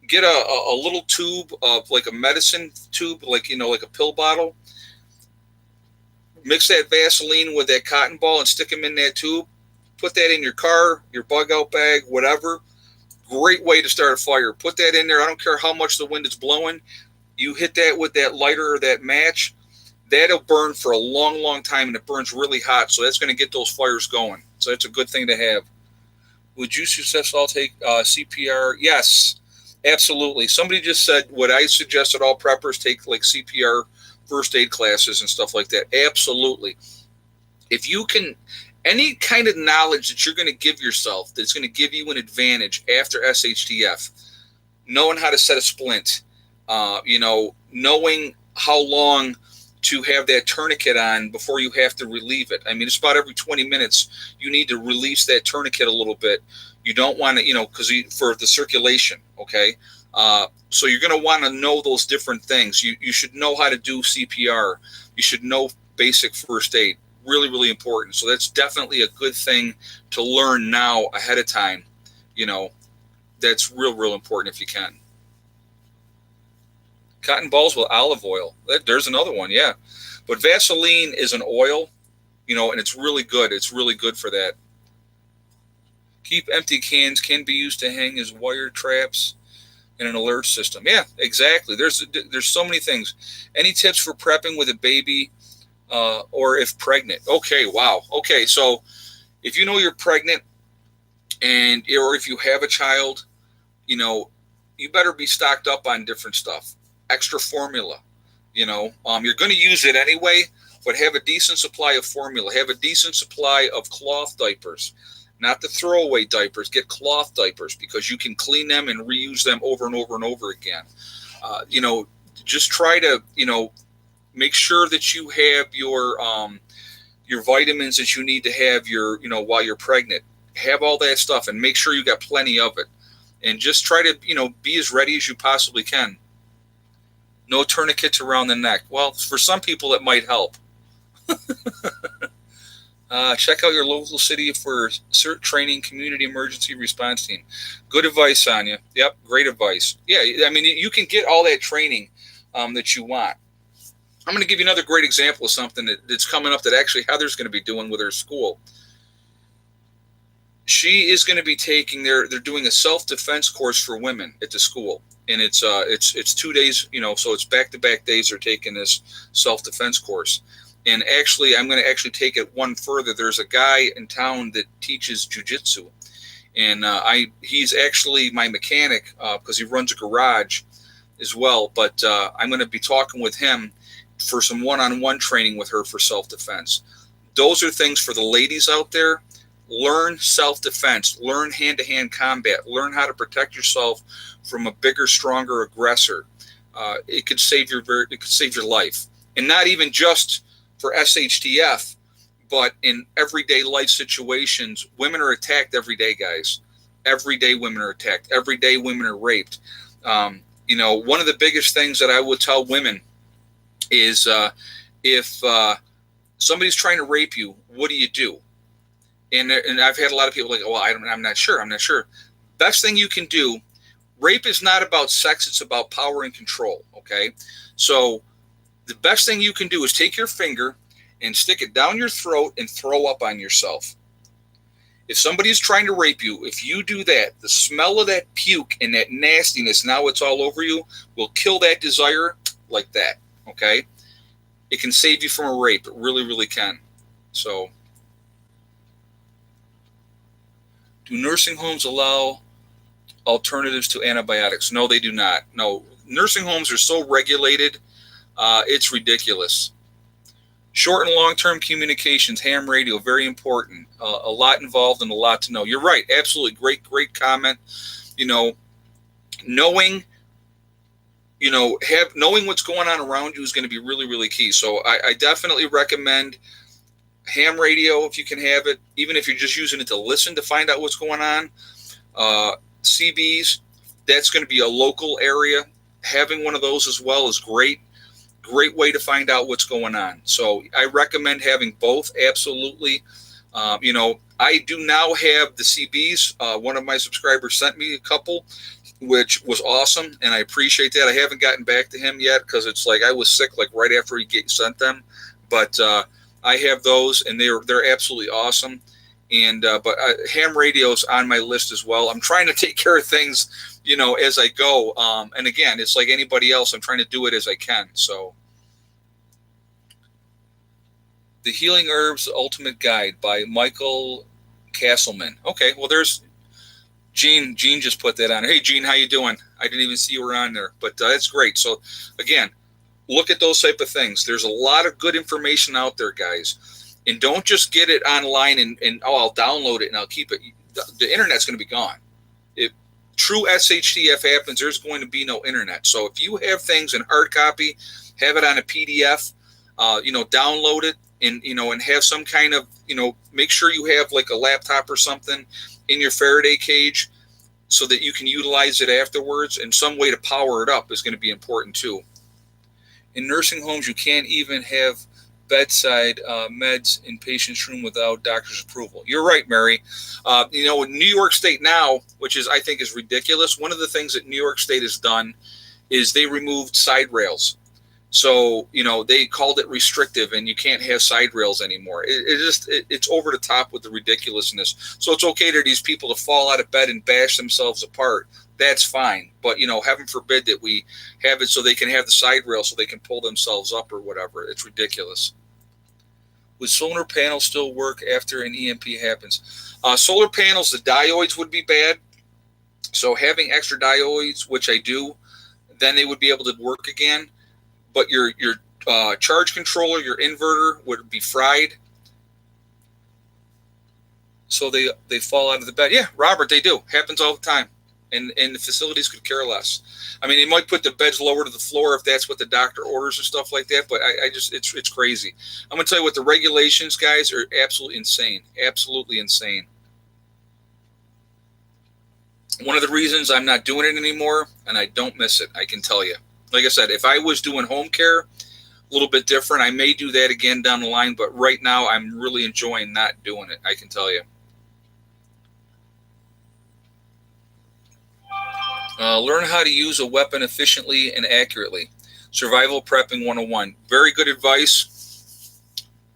Get a little tube of like a medicine tube, like a pill bottle. Mix that Vaseline with that cotton ball and stick them in that tube. Put that in your car, your bug out bag, whatever. Great way to start a fire. Put that in there. I don't care how much the wind is blowing. You hit that with that lighter or that match, that'll burn for a long, long time, and it burns really hot. So that's going to get those fires going. So that's a good thing to have. Would you suggest I'll take CPR? Yes, absolutely. Somebody just said, would I suggest that all preppers take like CPR first aid classes and stuff like that? Absolutely. If you can, any kind of knowledge that you're going to give yourself that's going to give you an advantage after S.H.T.F, knowing how to set a splint, knowing how long to have that tourniquet on before you have to relieve it. I mean, it's about every 20 minutes you need to release that tourniquet a little bit. You don't want to, because for the circulation, okay? So you're going to want to know those different things. You should know how to do CPR. You should know basic first aid. Really, really important. So that's definitely a good thing to learn now ahead of time. That's real, real important if you can. Cotton balls with olive oil. There's another one, yeah. But Vaseline is an oil, and it's really good. It's really good for that. Keep empty cans can be used to hang as wire traps in an alert system. Yeah, exactly. There's so many things. Any tips for prepping with a baby or if pregnant? Okay, wow. Okay, so if you know you're pregnant or if you have a child, you better be stocked up on different stuff. Extra formula, you're going to use it anyway, but have a decent supply of formula. Have a decent supply of cloth diapers, not the throwaway diapers. Get cloth diapers because you can clean them and reuse them over and over and over again. Just try to, make sure that you have your vitamins that you need to have while you're pregnant. Have all that stuff and make sure you got plenty of it. And just try to, be as ready as you possibly can. No tourniquets around the neck. Well, for some people, it might help. Check out your local city for CERT training, community emergency response team. Good advice, Sonia. Yep, great advice. Yeah, I mean, you can get all that training that you want. I'm going to give you another great example of something that's coming up that actually Heather's going to be doing with her school. She is going to be taking they're doing a self-defense course for women at the school. And it's 2 days, so it's back-to-back days they're taking this self-defense course. And actually, I'm going to actually take it one further. There's a guy in town that teaches jiu-jitsu. And he's actually my mechanic because he runs a garage as well. But I'm going to be talking with him for some one-on-one training with her for self-defense. Those are things for the ladies out there. Learn self-defense. Learn hand-to-hand combat. Learn how to protect yourself from a bigger, stronger aggressor. It could save your life, and not even just for S.H.T.F, but in everyday life situations. Women are attacked every day, guys. Every day, women are attacked. Every day, women are raped. One of the biggest things that I would tell women is if somebody's trying to rape you, what do? And I've had a lot of people like, well, I'm not sure. Best thing you can do, rape is not about sex. It's about power and control. Okay. So the best thing you can do is take your finger and stick it down your throat and throw up on yourself. If somebody's trying to rape you, if you do that, the smell of that puke and that nastiness, now it's all over you, will kill that desire like that. Okay. It can save you from a rape. It really, really can. So, do nursing homes allow alternatives to antibiotics? No, they do not. No, nursing homes are so regulated, it's ridiculous. Short and long-term communications, ham radio, very important. A lot involved and a lot to know. You're right, absolutely. Great comment. Knowing what's going on around you is going to be really, really key. So I definitely recommend ham radio if you can have it, even if you're just using it to listen to find out what's going on. CBs, that's going to be a local area. Having one of those as well is great way to find out what's going on. So I recommend having both, absolutely. I do now have the CBs. One of my subscribers sent me a couple, which was awesome, and I appreciate that. I haven't gotten back to him yet because it's like I was sick like right after he sent them, but I have those, and they're absolutely awesome. And but ham radio's on my list as well. I'm trying to take care of things, as I go. And again, it's like anybody else. I'm trying to do it as I can. So The Healing Herbs Ultimate Guide by Michael Castleman. Okay, well, there's Gene. Gene just put that on. Hey, Gene, how you doing? I didn't even see you were on there, but that's great. So, again, look at those type of things. There's a lot of good information out there, guys. And don't just get it online and I'll download it and I'll keep it. The internet's going to be gone. If true S.H.T.F happens, there's going to be no internet. So if you have things in hard copy, have it on a PDF, download it and have some kind of, make sure you have like a laptop or something in your Faraday cage so that you can utilize it afterwards. And some way to power it up is going to be important too. In nursing homes, you can't even have bedside meds in patient's room without doctor's approval. You're right, Mary. In New York State now, which I think is ridiculous, one of the things that New York State has done is they removed side rails. So, they called it restrictive and you can't have side rails anymore. It's over the top with the ridiculousness. So it's okay for these people to fall out of bed and bash themselves apart. That's fine. But, heaven forbid that we have it so they can have the side rail so they can pull themselves up or whatever. It's ridiculous. Would solar panels still work after an EMP happens? Solar panels, the diodes would be bad. So having extra diodes, which I do, then they would be able to work again. But your charge controller, your inverter would be fried. So they fall out of the bed. Yeah, Robert, they do. Happens all the time. And the facilities could care less. I mean, they might put the beds lower to the floor if that's what the doctor orders and stuff like that. But it's crazy. I'm going to tell you what, the regulations, guys, are absolutely insane. Absolutely insane. One of the reasons I'm not doing it anymore, and I don't miss it, I can tell you. Like I said, if I was doing home care, a little bit different. I may do that again down the line, but right now I'm really enjoying not doing it, I can tell you. Learn how to use a weapon efficiently and accurately. Survival Prepping 101. Very good advice.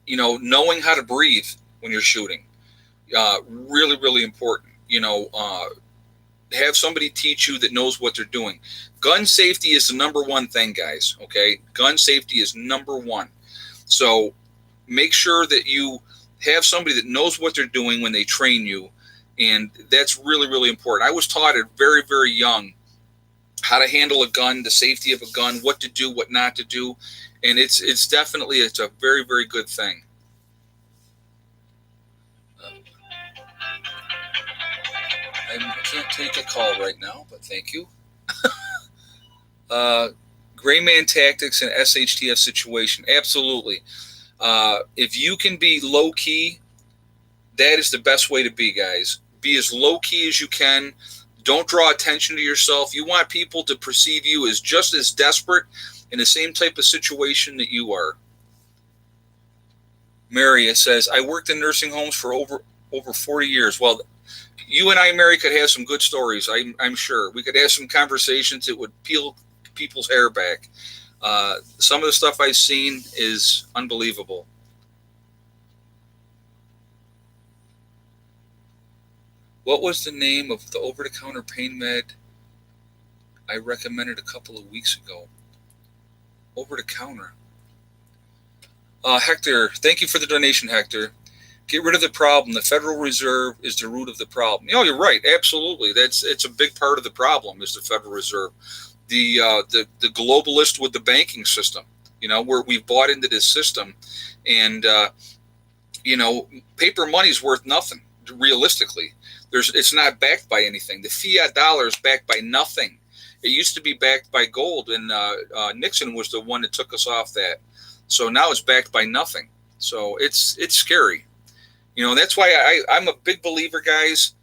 Knowing how to breathe when you're shooting. Really, really important. Have somebody teach you that knows what they're doing. Gun safety is the number one thing, guys. Okay? Gun safety is number one. So make sure that you have somebody that knows what they're doing when they train you. And that's really, really important. I was taught at very, very young how to handle a gun, the safety of a gun, what to do, what not to do. And it's a very, very good thing. I can't take a call right now, but thank you. Gray man tactics and S.H.T.F situation. Absolutely. If you can be low key, that is the best way to be, guys. Be as low key as you can. Don't draw attention to yourself. You want people to perceive you as just as desperate in the same type of situation that you are. Mary, it says, I worked in nursing homes for over 40 years. Well, you and I, Mary, could have some good stories. I'm sure we could have some conversations that would peel people's hair back. Some of the stuff I've seen is unbelievable. What was the name of the over-the-counter pain med I recommended a couple of weeks ago? Over-the-counter. Hector, thank you for the donation, Hector. Get rid of the problem. The Federal Reserve is the root of the problem. You're right. Absolutely. It's a big part of the problem is the Federal Reserve. The globalist with the banking system, where we've bought into this system. And, paper money's worth nothing, realistically. It's not backed by anything. The fiat dollar is backed by nothing. It used to be backed by gold, and Nixon was the one that took us off that. So now it's backed by nothing. So it's scary. That's why I'm a big believer, guys.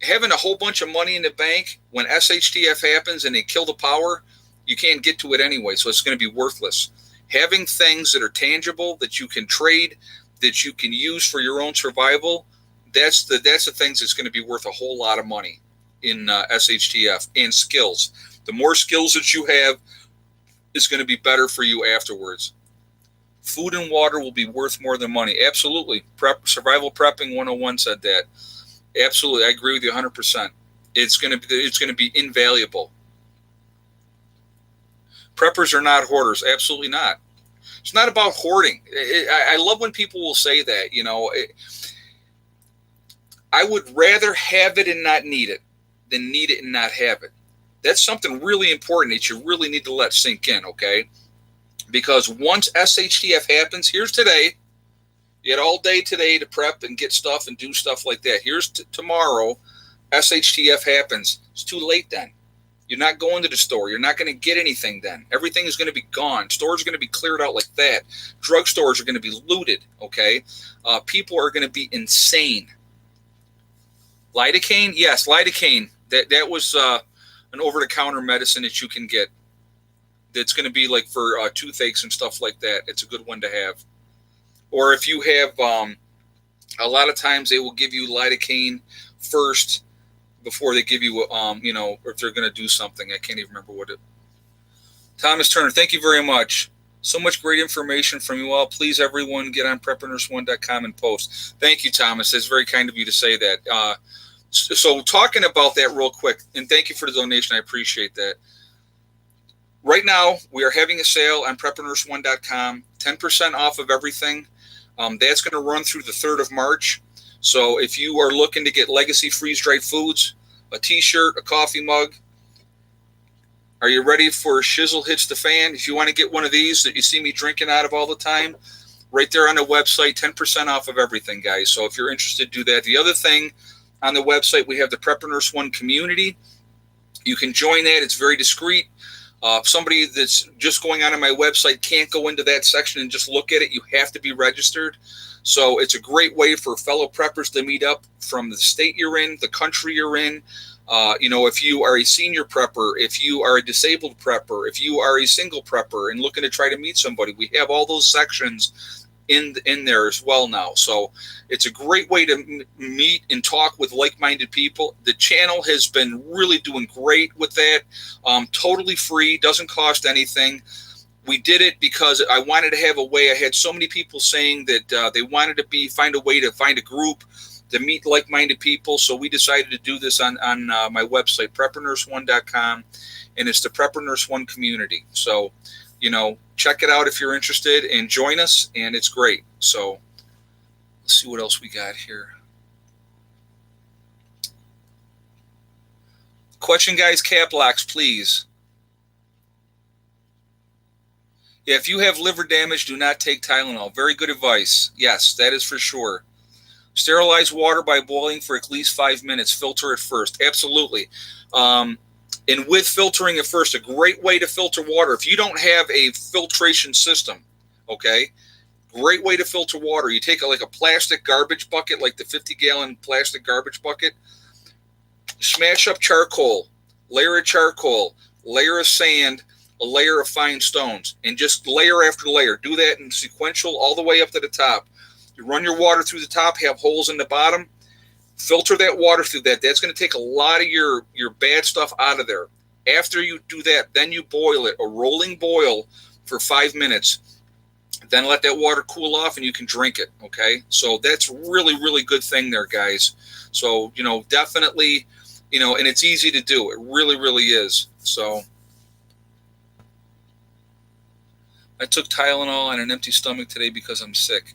Having a whole bunch of money in the bank, when S.H.T.F happens and they kill the power, you can't get to it anyway, so it's going to be worthless. Having things that are tangible, that you can trade, that you can use for your own survival, that's the things that's going to be worth a whole lot of money in S.H.T.F. and skills. The more skills that you have is going to be better for you afterwards. Food and water will be worth more than money. Absolutely. Survival Prepping 101 said that. Absolutely. I agree with you 100%. It's going to be invaluable. Preppers are not hoarders. Absolutely not. It's not about hoarding. I love when people will say that. I would rather have it and not need it than need it and not have it. That's something really important that you really need to let sink in, okay? Because once S.H.T.F happens, here's today. You had all day today to prep and get stuff and do stuff like that. Here's tomorrow. S.H.T.F happens. It's too late then. You're not going to the store. You're not going to get anything then. Everything is going to be gone. Stores are going to be cleared out like that. Drugstores are going to be looted, okay? People are going to be insane. Lidocaine? Yes, lidocaine. That was an over-the-counter medicine that you can get. That's going to be like for toothaches and stuff like that. It's a good one to have. Or if you have, a lot of times they will give you lidocaine first before they give you, if they're going to do something. I can't even remember what it. Thomas Turner, thank you very much. So much great information from you all. Please, everyone, get on PrepperNurse1.com and post. Thank you, Thomas. That's very kind of you to say that. So talking about that real quick, and thank you for the donation. I appreciate that. Right now, we are having a sale on PrepperNurse1.com, 10% off of everything. That's going to run through the 3rd of March. So if you are looking to get Legacy freeze-dried foods, a T-shirt, a coffee mug, are you ready for Shizzle Hits the Fan? If you want to get one of these that you see me drinking out of all the time, right there on the website, 10% off of everything, guys. So if you're interested, do that. The other thing on the website, we have the Prepper Nurse 1 community. You can join that. It's very discreet. Somebody that's just going on my website can't go into that section and just look at it. You have to be registered. So it's a great way for fellow preppers to meet up from the state you're in, the country you're in. If you are a senior prepper, if you are a disabled prepper, if you are a single prepper and looking to try to meet somebody, we have all those sections in there as well now. So it's a great way to meet and talk with like-minded people. The channel has been really doing great with that. Totally free, doesn't cost anything. We did it because I wanted to have a way. I had so many people saying that they wanted to find a way to find a group to meet like-minded people. So we decided to do this on my website, PrepperNurse1.com, and it's the Prepper Nurse 1 community. So, check it out if you're interested and join us, and it's great. So let's see what else we got here. Question, guys, cap locks, please. Yeah, if you have liver damage, do not take Tylenol. Very good advice. Yes, that is for sure. Sterilize water by boiling for at least 5 minutes. Filter it first. Absolutely. And with filtering it first, a great way to filter water. If you don't have a filtration system, okay, great way to filter water. You take a plastic garbage bucket, like the 50-gallon plastic garbage bucket, smash up charcoal, layer of charcoal, layer of sand, a layer of fine stones, and just layer after layer. Do that in sequential all the way up to the top. You run your water through the top, have holes in the bottom, filter that water through that. That's going to take a lot of your bad stuff out of there. After you do that, then you boil it, a rolling boil for 5 minutes. Then let that water cool off and you can drink it, okay? So that's really, really good thing there, guys. So, definitely, and it's easy to do. It really, really is. So I took Tylenol on an empty stomach today because I'm sick.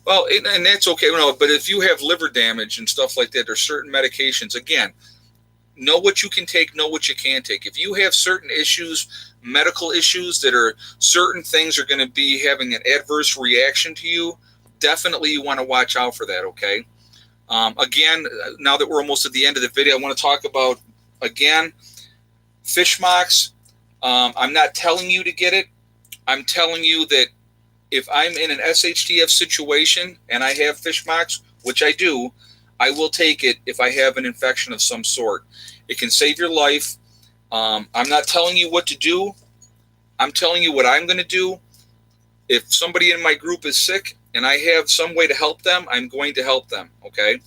Well, and that's okay. But if you have liver damage and stuff like that, there's certain medications. Again, know what you can take, know what you can't take. If you have certain issues, medical issues that are certain things are going to be having an adverse reaction to you, definitely you want to watch out for that, okay? Again, now that we're almost at the end of the video, I want to talk about, again, fish mocks. I'm not telling you to get it. I'm telling you that if I'm in an S.H.T.F situation and I have fish mocks, which I do, I will take it if I have an infection of some sort. It can save your life. I'm not telling you what to do. I'm telling you what I'm going to do. If somebody in my group is sick and I have some way to help them, I'm going to help them, okay?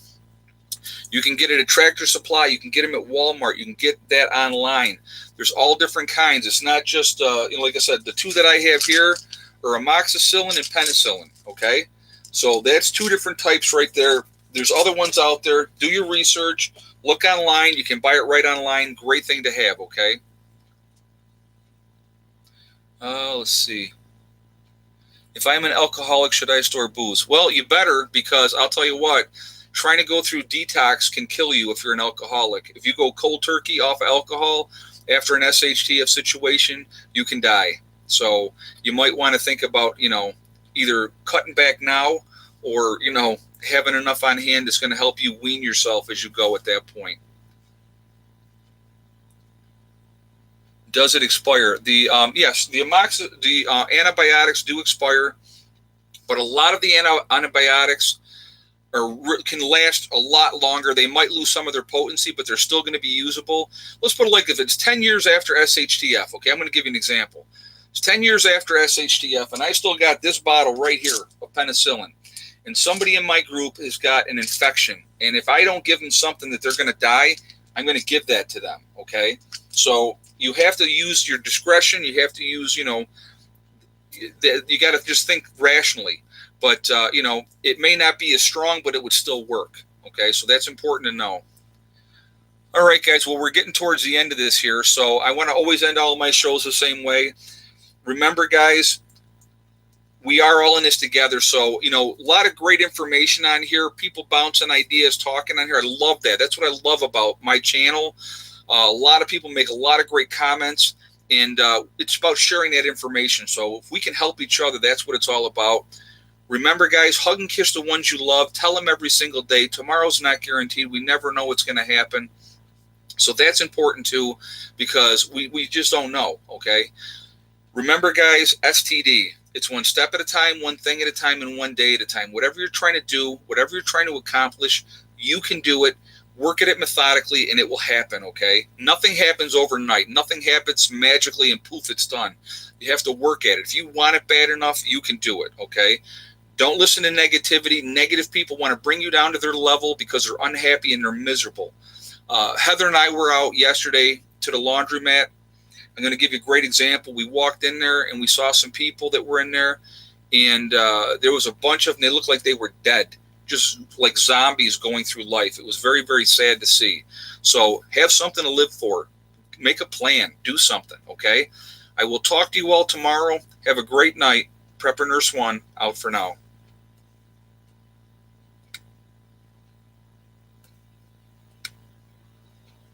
You can get it at Tractor Supply. You can get them at Walmart. You can get that online. There's all different kinds. It's not just, like I said, the two that I have here are amoxicillin and penicillin, okay? So that's two different types right there. There's other ones out there. Do your research. Look online. You can buy it right online. Great thing to have, okay? Let's see. If I'm an alcoholic, should I store booze? Well, you better, because I'll tell you what, trying to go through detox can kill you if you're an alcoholic. If you go cold turkey off of alcohol after an S.H.T.F situation, you can die. So you might want to think about, either cutting back now or, having enough on hand that's going to help you wean yourself as you go at that point. Does it expire? Yes, the antibiotics do expire, but a lot of the antibiotics can last a lot longer. They might lose some of their potency, but they're still going to be usable. Let's put it like, if it's 10 years after S.H.T.F. Okay, I'm going to give you an example. It's 10 years after S.H.T.F. and I still got this bottle right here of penicillin, and somebody in my group has got an infection, and if I don't give them something that they're going to die, I'm going to give that to them. Okay, so you have to use your discretion. You have to use, you got to just think rationally. But, it may not be as strong, but it would still work. Okay, so that's important to know. All right, guys, well, we're getting towards the end of this here, so I want to always end all of my shows the same way. Remember, guys, we are all in this together. So, a lot of great information on here, people bouncing ideas, talking on here. I love that. That's what I love about my channel. A lot of people make a lot of great comments, and it's about sharing that information. So if we can help each other, that's what it's all about. Remember, guys, hug and kiss the ones you love. Tell them every single day. Tomorrow's not guaranteed. We never know what's going to happen. So that's important, too, because we just don't know, okay? Remember, guys, STD. It's one step at a time, one thing at a time, and one day at a time. Whatever you're trying to do, whatever you're trying to accomplish, you can do it. Work at it methodically, and it will happen, okay? Nothing happens overnight. Nothing happens magically, and poof, it's done. You have to work at it. If you want it bad enough, you can do it, okay? Don't listen to negativity. Negative people want to bring you down to their level because they're unhappy and they're miserable. Heather and I were out yesterday to the laundromat. I'm going to give you a great example. We walked in there and we saw some people that were in there, and there was a bunch of them. They looked like they were dead, just like zombies going through life. It was very, very sad to see. So have something to live for. Make a plan. Do something, okay? I will talk to you all tomorrow. Have a great night. Prepper Nurse 1 out for now.